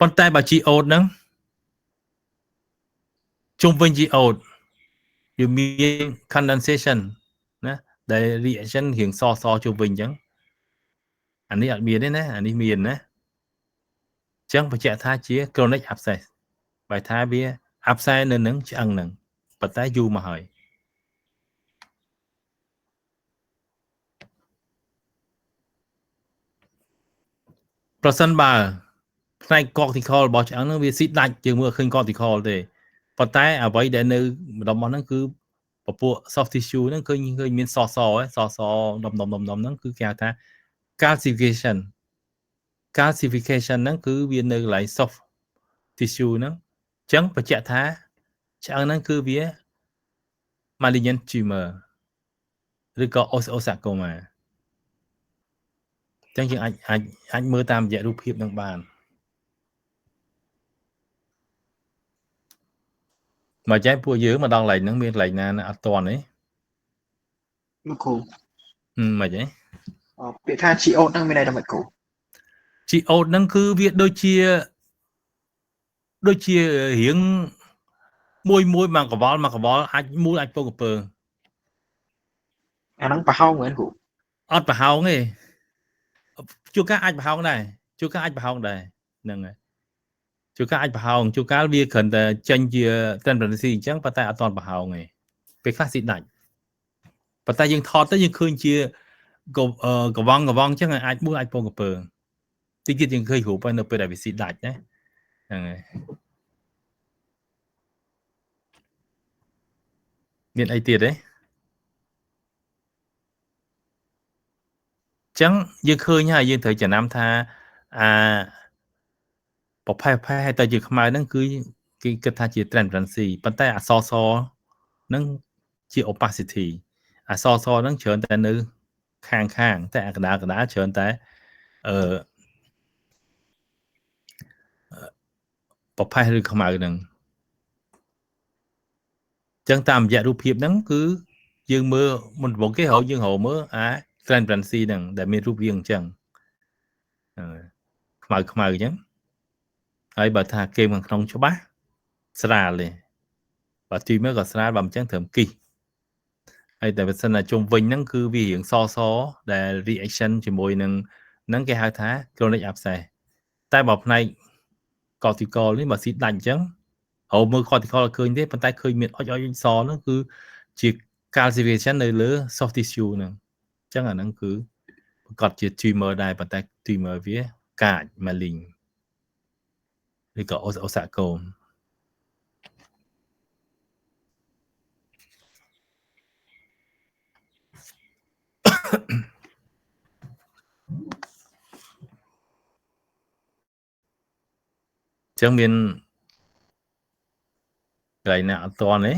ប៉ុន្តែបើ geode ហ្នឹងជុំវិញ geode វាមាន condensation ណាដែល reaction រៀងសជុំវិញអញ្ចឹងអានេះអត់មានទេណាអានេះមានណាអញ្ចឹងបញ្ជាក់ថាជា chronic abscess បើថាវា abscess នៅនឹងឆ្អឹងហ្នឹងប៉ុន្តែយូរមកហើយប្រសិនបើផ្នែក cortical របស់ឆ្អឹងហ្នឹងវាស៊ីដាច់យើងមើលឃើញ cortical ទេ ប៉ុន្តែអ្វីដែលនៅម្ដុំហ្នឹងគឺពពួក soft tissue ហ្នឹងឃើញមានសសដុំហ្នឹងគឺគេហៅថា calcification ហ្នឹងគឺវានៅកន្លែង soft tissue ហ្នឹងអញ្ចឹងបញ្ជាក់ថាឆ្អឹងហ្នឹងគឺវា malignant tumor ឬក៏ osteosarcoma អញ្ចឹងយើងអាចមើលតាមរយៈរូបភាពនឹងបានមកចេះពួកយើងមកដល់កន្លែងហ្នឹងមានកន្លែងណាអត់តន់ទេ លោកគ្រូ មិនហី ពាក្យថា geode ហ្នឹងមានន័យថាម៉េចគ្រូ geode ហ្នឹងគឺវាដូចជារៀងមួយមកកវល់អាចមូលអាចពងកពើ អាហ្នឹងប្រហោងមែនគ្រូ អត់ប្រហោងទេជួនកាលអាចប្រហោងដែរជួនកាលអាចប្រហោងដែរហ្នឹងហើយជួនកាលអាចប្រហោងជួនកាលវាគ្រាន់តែចេញជា tendency អញ្ចឹងប៉ុន្តែអត់ទាន់ប្រហោងទេពេលខ្លះស៊ីដាច់ប៉ុន្តែយើងថតទៅយើងឃើញជាកវងអញ្ចឹងអាចមូលអាចពងកពើតិចទៀតយើងឃើញរូបហើយនៅពេលដែលវាស៊ីដាច់ណាហ្នឹងហើយមានអីទៀតទេចឹងយើងឃើញហើយយើងត្រូវចំណាំថាប្រផេះតែជាខ្មៅហ្នឹងគឺគេគិតថាជា transparency ប៉ុន្តែអសហ្នឹងជា opacity អសហ្នឹងច្រើនតែនៅខាងតែអាកណ្ដាលច្រើនតែប្រផេះឬខ្មៅហ្នឹងចឹងតាមរយៈរូបភាពហ្នឹងគឺយើងមើលមុនដំបូងគេយើងរកមើលtransparency ហ្នឹងដែលមានរូបរាងអញ្ចឹងខ្មៅអញ្ចឹងហើយបើថាគេខាងក្នុងច្បាស់ស្រាលទេបើទីមើលក៏ស្រាលបើមិនអញ្ចឹងត្រឹមគិះហើយតែបើសិនតែជុំវិញហ្នឹងគឺវារៀងសដែល reaction ជាមួយនឹងហ្នឹងគេហៅថា chronic abscess តែបើផ្នែក cortical នេះបើស៊ីដាច់អញ្ចឹងហៅមើល cortical ឃើញទេប៉ុន្តែឃើញមានអុចសហ្នឹងគឺជា calcification នៅលើ soft tissue ហ្នឹងអញ្ចឹងអាហ្នឹងគឺប្រកាសជា tumor ដែរប៉ុន្តែ tumor វាកាច malign ឬក៏ osteosarcoma ចឹងមានកន្លែងណាអត់ទាន់ទេ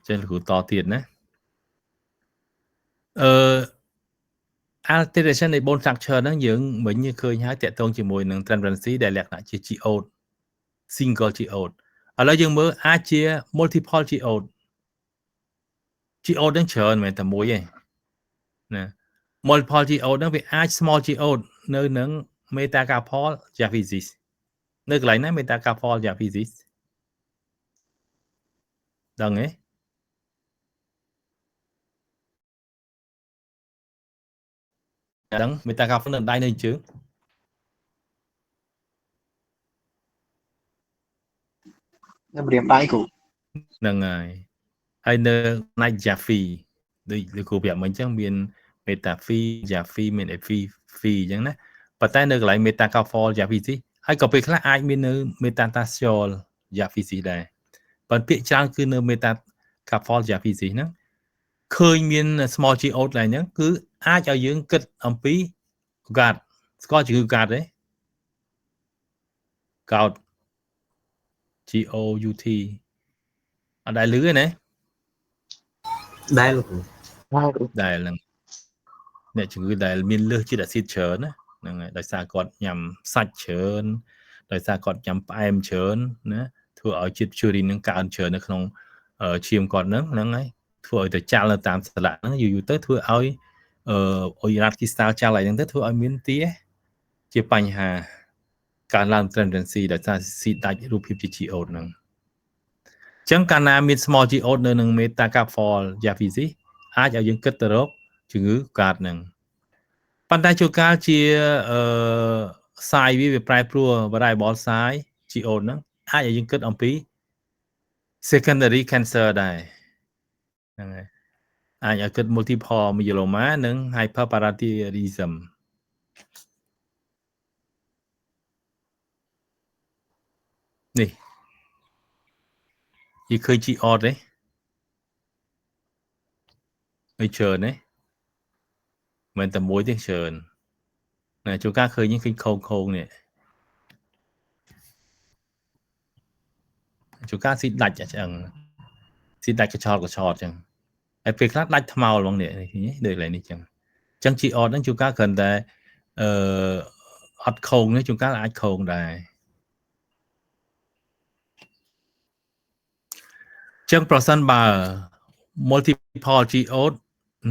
ចឹងគ្រូតទៀតណាalteration នៃ bone structure ហ្នឹងយើងមិញឃើញហើយតាក់ទងជាមួយនឹង transparency ដែលលក្ខណៈជា geode single geode ឥឡូវយើងមើលអាចជា multiple geode ហ្នឹងច្រើនមែនតែមួយទេណា multiple geode ហ្នឹងវាអាច small geode នៅនឹង metacarpal diaphysis នៅកន្លែងណា metacarpal diaphysis ដឹងទេដឹង metacarpal នៅដៃនៅជើងនៅម្រាមដៃគ្រូហ្នឹងហើយនៅផ្នែក Jaffe ដូចលោកគ្រូប្រាប់មិញអញ្ចឹងមាន metaphy Jaffe មាន epiphy អញ្ចឹងណាប៉ុន្តែនៅកន្លែង metacarpal diaphysis ហើយក៏ពេលខ្លះអាចមាននៅ metatarsal diaphysis ដែរប៉ុន្តែពាក្យច្រើនគឺនៅ metacarpal diaphysis ហ្នឹងឃើញមាន small geode ឡើងហ្នឹងគឺអាចឲ្យយើងគិតអំពី gout ស្គាល់ជំងឺ gout ទេ gout GOUT អត់ដែលលឺទេណាដែលលោកគ្រូដែលហ្នឹងអ្នកជំងឺដែលមានលើសជាតិអាស៊ីតច្រើនណាហ្នឹងហើយដោយសារគាត់ញ៉ាំសាច់ច្រើនដោយសារគាត់ញ៉ាំផ្អែមច្រើនណាធ្វើឲ្យជាតិ purine នឹងកើនច្រើននៅក្នុងឈាមគាត់ហ្នឹងហើយធ្វើឲ្យទៅចាល់នៅតាមសន្លាក់ហ្នឹងយូរទៅធ្វើឲ្យurate crystal ចាល់ហើយហ្នឹងទៅធ្វើឲ្យមានជាបញ្ហាកើនឡើង tendency ដោយសារស៊ីដាច់រូបភាពជា geode ហ្នឹងអញ្ចឹងកាលណាមាន small geode នៅនឹង metacarpal diaphysis អាចឲ្យយើងគិតទៅរកជំងឺ gout ហ្នឹងប៉ុន្តែជួនកាលជាសាយវាប្រែប្រួល variable size geode ហ្នឹងអាចឲ្យយើងគិតអំពី secondary cancer ដែរហ្នឹងហើយអាចឲ្យគិត multiple myeloma និង hyperparathyroidism នេះយើងឃើញ G odd ទេហើយច្រើនទេមិនតែមួយទេច្រើនណាជួនកាលឃើញឃើញខងនេះជួនកាលស៊ីដាច់អញ្ចឹងស៊ីដាច់កឆោតអញ្ចឹងហើយពេលខ្លះដាច់ថ្មោលហ្មងនេះដូចឡើយនេះអញ្ចឹង G odd ហ្នឹងជួនកាលគ្រាន់តែអត់ខងនេះជួនកាលអាចខងដែរចឹងប្រសិនបើ multiple G odd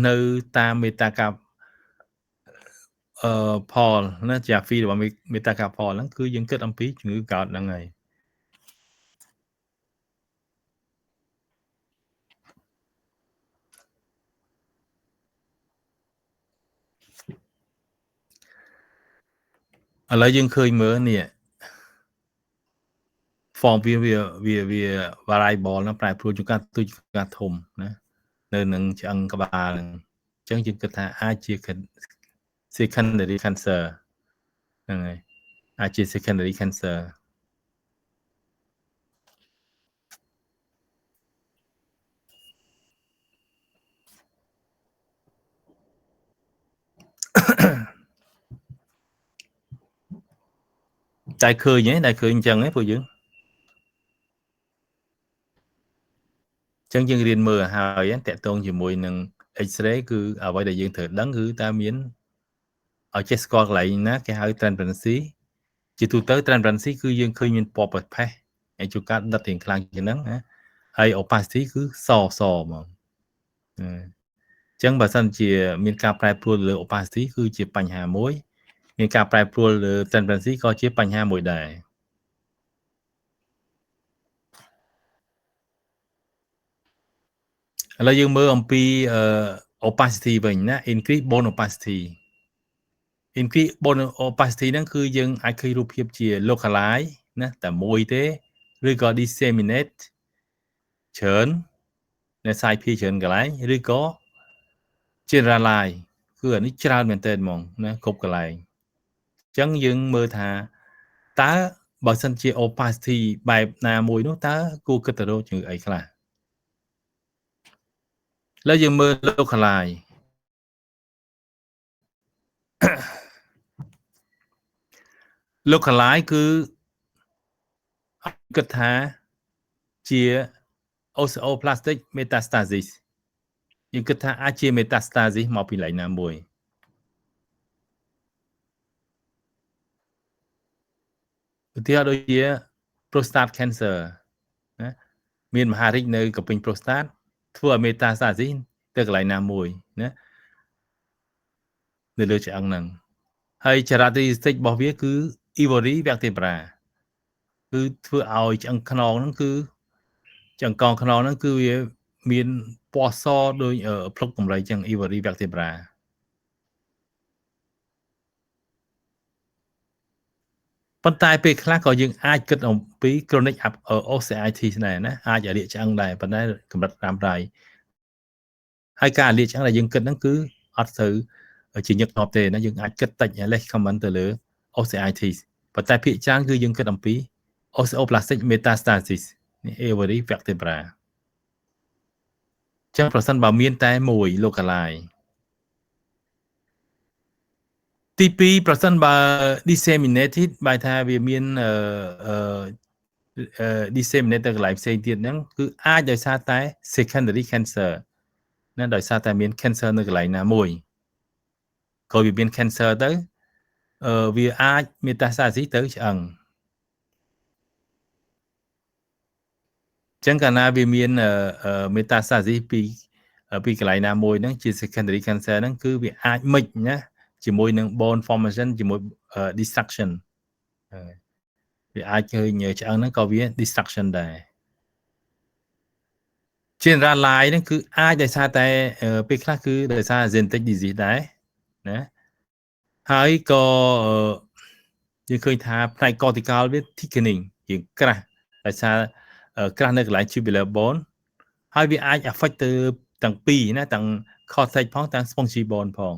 នៅតាមមេតាកាផលណាជាហ្វីរបស់មេតាកាផលហ្នឹងគឺយើងគិតអំពីជំងឺកើតហ្នឹងហើយឥឡូវយើងឃើញមើលនេះ form វា variable ហ្នឹងប្រែប្រួលជួនកាលទូចកាលធំណានៅនឹងឆ្អឹងក្បាលហ្នឹងអញ្ចឹងយើងគិតថាអាចជា secondary cancer ហ្នឹងហើយអាចជា secondary cancer តែឃើញអញ្ចឹងពួកយើងអញ្ចឹងយើងរៀនមើលហើយតកតងជាមួយនឹង X-ray គឺអ្វីដែលយើងត្រូវដឹងគឺតើមានឲ្យចេះស្គាល់កន្លែងណាគេហៅ transparency ជាទូទៅ transparency គឺយើងឃើញមានពណ៌ប្រផេះហើយជួនកាលដិតរៀងខ្លាំងជាងហ្នឹងណាហើយ opacity គឺសហ្មងអញ្ចឹងបើសិនជាមានការប្រែប្រួលលើ opacity គឺជាបញ្ហាមួយមានការប្រែប្រួលលើ transparency ក៏ជាបញ្ហាមួយដែរឥឡូវយើងមើលអំពី opacity វិញណា increase bone opacity increase bone opacity ហ្នឹងគឺយើងអាចឃើញរូបភាពជា localize ណាតែមួយទេឬក៏ disseminate ច្រើននៅសាយភាគច្រើនកន្លែងឬក៏ generalize គឺអានេះច្រើនមែនទែនហ្មងណាគ្រប់កន្លែងអញ្ចឹងយើងមើលថាតើបើសិនជា opacity បែបណាមួយនោះតើគួរគិតទៅរកជំងឺអីខ្លះแล้วយើងមើល localize localize គឺគិតថាជា osteoplastic metastasis យើងគិតថាអាចជា metastasis មកពីកន្លែងណាមួយឧទាហរណ៍ដូចជា prostate cancer ណាមានមហារីកនៅកពេញ prostate ធ្វើឲ្យ metastasis ទៅកន្លែងណាមួយណានៅលើឆ្អឹងហ្នឹងហើយ characteristic របស់វាគឺ ivory vertebra គឺធ្វើឲ្យឆ្អឹងខ្នងហ្នឹងគឺឆ្អឹងកងខ្នងហ្នឹងគឺវាមានពណ៌សដូចភ្លុកតម្រៃចឹង ivory vertebra ប៉ុន្តែពេលខ្លះក៏យើងអាចគិតអំពី chronic osteoarthritis ដែរណាអាចរាកឆ្អឹងដែរប៉ុន្តែកម្រិតរ៉ាំរ៉ៃហើយការរាកឆ្អឹងដែលយើងគិតហ្នឹងគឺអត់ទៅជាញឹកញាប់ទេណាយើងអាចគិតតិច less common ទៅលើ osteoarthritis ប៉ុន្តែភាគច្រើនគឺយើងគិតអំពី osteoplastic metastasis នេះ ivory vertebra ចឹងប្រសិនបើមានតែមួយ localize ទី2ប្រសិនបើ disseminated បែរថាវាមាន disseminate ទៅកន្លែងផ្សេងទៀតហ្នឹងគឺអាចដោយសារតែ secondary cancer ណាដោយសារតែមាន cancer នៅកន្លែងណាមួយក៏វាមាន cancer ទៅវាអាច metastasis ទៅឆ្អឹងចឹងកាលណាវាមាន metastasis ពីកន្លែងណាមួយហ្នឹងជា secondary cancer ហ្នឹងគឺវាអាចមិចណាជាមួយនឹង bone formation ជាមួយ destruction វាអាចឃើញឆ្អឹងហ្នឹងក៏វា destruction ដែរ generalize ហ្នឹងគឺអាចដោយសារតែពេលខ្លះគឺដោយសារ genetic disease ដែរណាហើយក៏យើងឃើញថាផ្នែក cortical វា thickening ជាងក្រាស់ដោយសារក្រាស់នៅកន្លែង tubular bone ហើយវាអាច affect ទៅទាំងពីរណាទាំង cortex ផងទាំង spongy bone ផង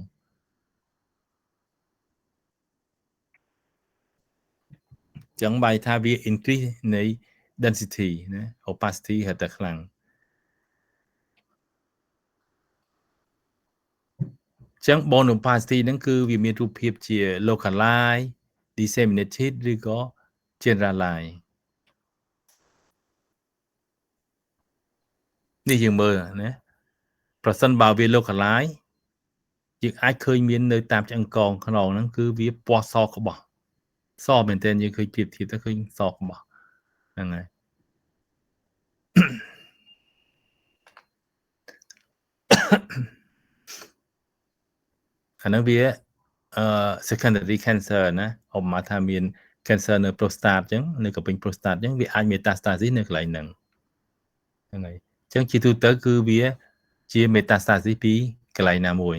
ចឹងបាយថាវា increase នៃ density ណា opacity ហៅតែខ្លាំងចឹង bond opacity ហ្នឹងគឺវាមានរូបភាពជា localized disseminated ឬក៏ generalized នេះយើងមើលណាប្រសិនបើវា localized យើងអាចឃើញមាននៅតាមឆ្អឹងកងខ្នងហ្នឹងគឺវាពណ៌សក្បោះសមែនទែនយើងឃើញប្រៀបធៀបទៅឃើញសក្បោះហ្នឹងហើយអាហ្នឹងវា secondary cancer ណាឧបមាថាមាន cancer នៅ prostate អញ្ចឹងនៅកពេញ prostate អញ្ចឹងវាអាច metastasis នៅកន្លែងហ្នឹងហ្នឹងហើយអញ្ចឹងជាទូទៅគឺវាជា metastasis ពីកន្លែងណាមួយ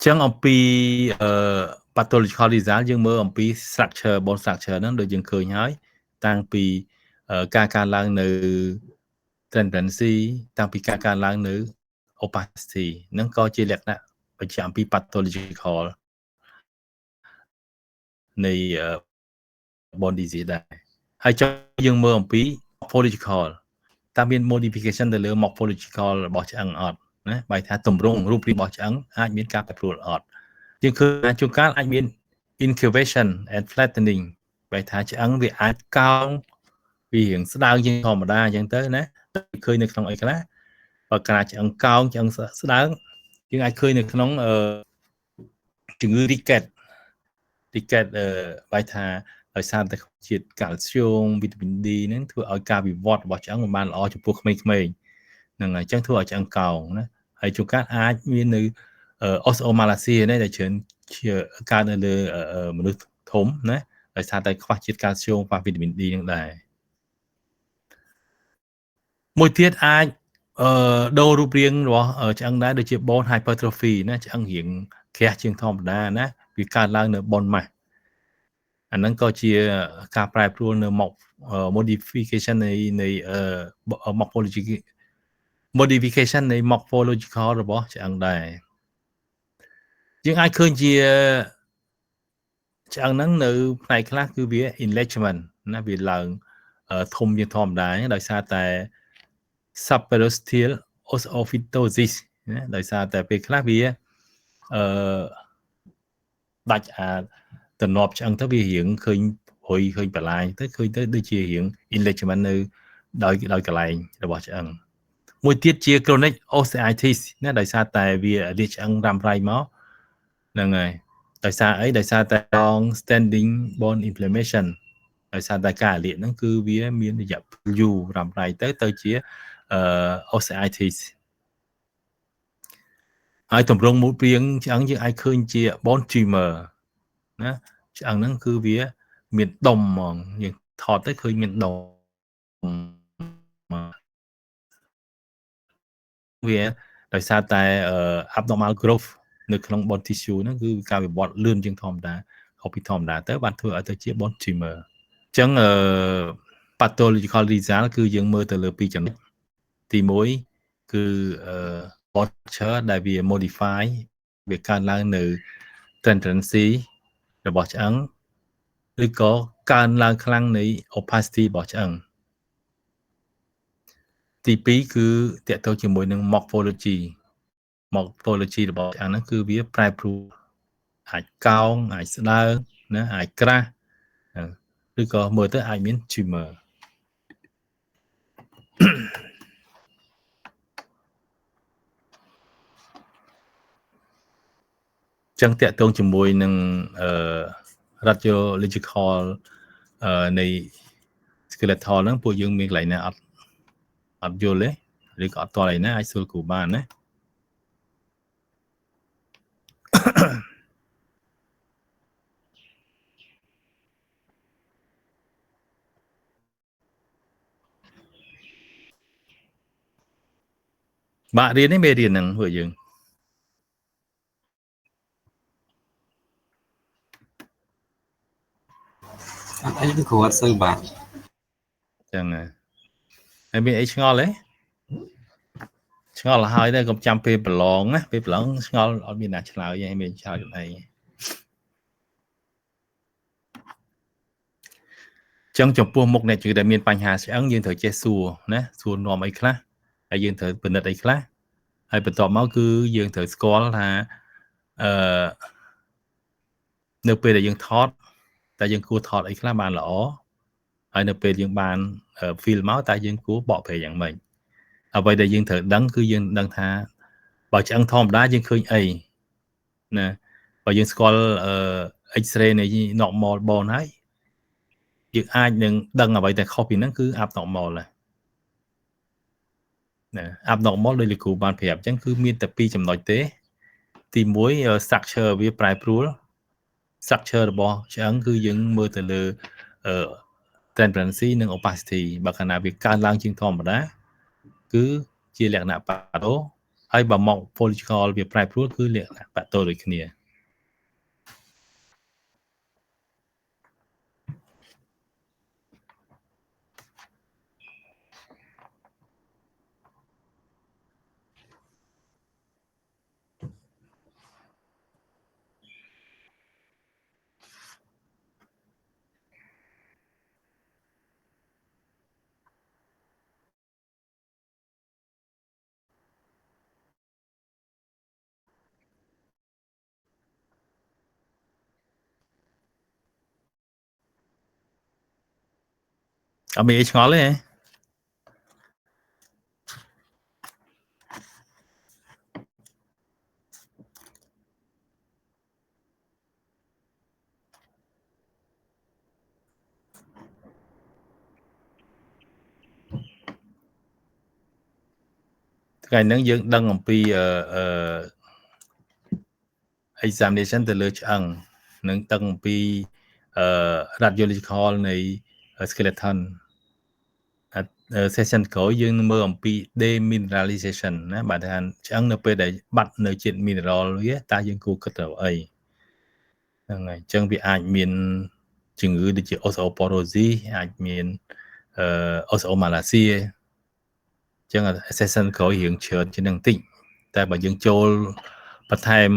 ចឹងអំពីpathological result យើងមើលអំពី structure bone structure ហ្នឹងដូចយើងឃើញហើយតាំងពីការកើនឡើងនៅ tendency តាំងពីការកើនឡើងនៅ opacity ហ្នឹងក៏ជាលក្ខណៈបញ្ជាក់អំពី pathological នៃ bone disease ដែរហើយចុះយើងមើលអំពី morphological តើមាន modification ទៅលើ morphological របស់ឆ្អឹងអត់ណាបែរថាទម្រង់រូបរាងរបស់ឆ្អឹងអាចមានការប្រែប្រួលអត់យើងឃើញជួនកាលអាចមាន incurvation and flattening បែរថាឆ្អឹងវាអាចកោងវារៀងស្ដើងជាងធម្មតាអញ្ចឹងទៅណាឃើញនៅក្នុងអីខ្លះបើកាលឆ្អឹងកោងឆ្អឹងស្ដើងយើងអាចឃើញនៅក្នុងជំងឺ ricket បែរថាដោយសារតែជាតិកាល់ស្យូមវីតាមីន D ហ្នឹងធ្វើឲ្យការវិវត្តរបស់ឆ្អឹងមិនបានល្អចំពោះក្មេងៗហ្នឹងហើយអញ្ចឹងធ្វើឲ្យឆ្អឹងកោងណាហើយជួនកាលអាចមាននៅ osteomalacia ណាដែលច្រើនជាកើតនៅលើមនុស្សធំណាដោយសារតែខ្វះជាតិកាល់ស្យូមខ្វះវីតាមីន D ហ្នឹងដែរមួយទៀតអាចដូររូបរាងរបស់ឆ្អឹងដែរដូចជា bone hypertrophy ណាឆ្អឹងរាងក្រាស់ជាងធម្មតាណាវាកើតឡើងនៅ bone mass អាហ្នឹងក៏ជាការប្រែប្រួលនៅ modification នៃmodification នៃ morphological របស់ឆ្អឹងដែរយើងអាចឃើញជាឆ្អឹងហ្នឹងនៅផ្នែកខ្លះគឺវា enlargement ណាវាឡើងធំជាងធម្មតាដោយសារតែ subperiosteal osteophytosis ណាដោយសារតែពេលខ្លះវាដាច់ទំនាប់ឆ្អឹងទៅវារៀងឃើញព្រុយឃើញបន្លាយទៅឃើញទៅដូចជារៀង enlargement នៅដោយកន្លែងរបស់ឆ្អឹងមួយទៀតជា chronic osteitis ណាដោយសារតែវាលាឆ្អឹងរ៉ាំរ៉ៃមកហ្នឹងហើយដោយសារអីដោយសារតែ long standing bone inflammation ដោយសារតែការលាកហ្នឹងគឺវាមានរយៈពេលយូររ៉ាំរ៉ៃទៅជាosteitis ហើយទម្រង់រូបរាងឆ្អឹងយើងអាចឃើញជា bone tumor ណាឆ្អឹងហ្នឹងគឺវាមានដុំហ្មងយើងថតទៅឃើញមានដុំវាដោយសារតែ abnormal growth នៅក្នុង bone tissue ហ្នឹងគឺការវិវត្តលឿនជាងធម្មតាខុសពីធម្មតាទៅបានធ្វើឲ្យទៅជា bone tumor អញ្ចឹងpathological result គឺយើងមើលទៅលើពីរចំណុចទី1គឺ bone structure ដែលវា modify វាកើនឡើងនៅ tendency របស់ឆ្អឹងឬក៏កើនឡើងខ្លាំងនៃ opacity របស់ឆ្អឹងទី2គឺតកតទៅជាមួយនឹង morphology របស់ឆ្អឹងហ្នឹងគឺវាប្រែប្រួលអាចកោងអាចស្ដើងណាអាចក្រាស់ឬក៏មើលទៅអាចមាន tumor ចឹងតកតងជាមួយនឹងradiological នៃ skeletal ហ្នឹងពួកយើងមានកន្លែងណាអត់យល់ទេឬក៏អត់តល់ឯណាអាចសួរគ្រូបានណាបាក់រៀននេះមេរៀនហ្នឹងពួកយើងអត់អីគឺគ្រូអត់សូវបាទ ចឹងហើយមានអីឆ្ងល់ទេឆ្ងល់ហើយដែរកុំចាំពេលប្រឡងណាពេលប្រឡងឆ្ងល់អត់មានណាឆ្លើយទេមានឆ្លើយអីចឹងចំពោះមុខអ្នកជំងឺដែលមានបញ្ហាឆ្អឹងយើងត្រូវចេះសួរណាសួរនាំអីខ្លះហើយយើងត្រូវពិនិត្យអីខ្លះហើយបន្ទាប់មកគឺយើងត្រូវស្គាល់ថានៅពេលដែលយើងថតតែយើងគួរថតអីខ្លះបានល្អហើយនៅពេលយើងបាន feel មកតែយើងគួរបកប្រែយ៉ាងម៉េចអ្វីដែលយើងត្រូវដឹងគឺយើងដឹងថាបើឆ្អឹងធម្មតាយើងឃើញអីណាបើយើងស្គាល់X-ray នៃ normal bone ហើយយើងអាចនឹងដឹងអ្វីដែលខុសពីហ្នឹងគឺ abnormal ណា abnormal ដោយលោកគ្រូបានប្រាប់អញ្ចឹងគឺមានតែ2ចំណុចទេទី1 structure វាប្រែប្រួល structure របស់ឆ្អឹងគឺយើងមើលទៅលើtransparency និង opacity បើកាលណាវាកើនឡើងជាងធម្មតាគឺជាលក្ខណៈប៉ាតូហើយបើមក follicle វាប្រែប្រួលគឺលក្ខណៈប៉ាតូដូចគ្នាអត់មានអីឆ្ងល់ទេថ្ងៃហ្នឹងយើងដឹងអំពី examination ទៅលើឆ្អឹងនិងដឹងអំពី radiological នៃ skeleton session ក្រោយយើងមើលអំពី demineralization ណាបាទថាឆ្អឹងនៅពេលដែលបាត់នៅជាតិ mineral វាតើយើងគួរគិតទៅអីហ្នឹងហើយអញ្ចឹងវាអាចមានជំងឺដូចជា osteoporosis អាចមាន osteomalacia អញ្ចឹង session ក្រោយរៀងច្រើនជាងនឹងតិចតែបើយើងចូលបន្ថែម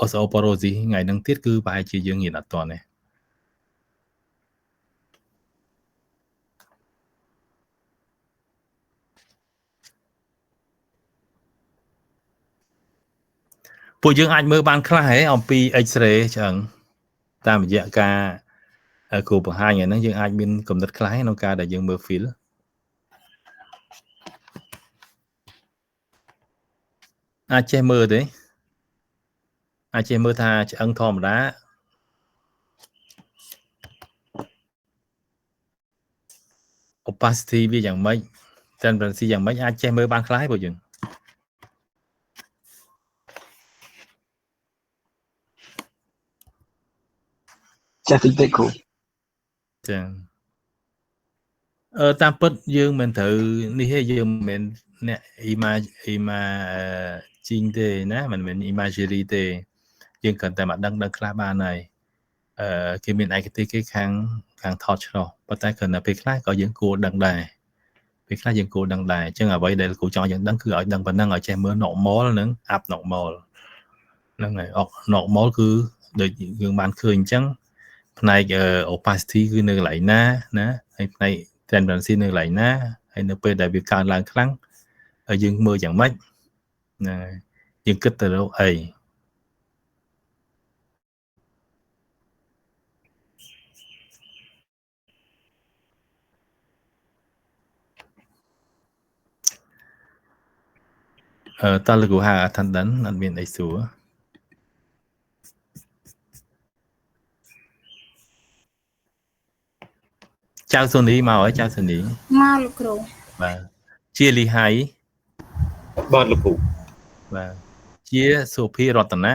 osteoporosis ថ្ងៃហ្នឹងទៀតគឺប្រហែលជាយើងរៀនអត់ទាន់ទេពួកយើងអាចមើលបានខ្លះហ៎អំពី X-ray ឆ្អឹងតាមរយៈការគ្រូបង្ហាញហ្នឹងយើងអាចមានគំនិតខ្លះក្នុងការដែលយើងមើល feel អាចចេះមើលទេអាចចេះមើលថាឆ្អឹងធម្មតាopacity វាយ៉ាងម៉េច transparency យ៉ាងម៉េចអាចចេះមើលបានខ្លះហើយពួកយើងចេះតិចតិចគ្រូចាតាមពិតយើងមិនត្រូវនេះទេយើងមិនមែនអ្នក imagine ទេណាមិនមែន imagery ទេយើងគ្រាន់តែមកដឹងខ្លះបានហើយគេមានឯកទេសគេខាងថតឆ្លោះប៉ុន្តែគ្រាន់តែពេលខ្លះក៏យើងគួរដឹងដែរពេលខ្លះយើងគួរដឹងដែរអញ្ចឹងអ្វីដែលគ្រូចង់យើងដឹងគឺឲ្យដឹងប៉ុណ្ណឹងឲ្យចេះមើល normal និង abnormal ហ្នឹងហើយ normal គឺដូចយើងបានឃើញអញ្ចឹងផ្នែក opacity គឺនៅកន្លែងណាណាហើយផ្នែក transparency នៅកន្លែងណាហើយនៅពេលដែលវាកើនឡើងខ្លាំងហើយយើងមើលយ៉ាងម៉េចណាយើងគិតទៅរកអីតើលោកគ្រូហៅ attendant អត់មានអីសួរចៅសូនីមកហើយចៅសូនីមកលោកគ្រូបាទជាលីហៃបាទលោកគ្រូបាទជាសុភីរតនៈ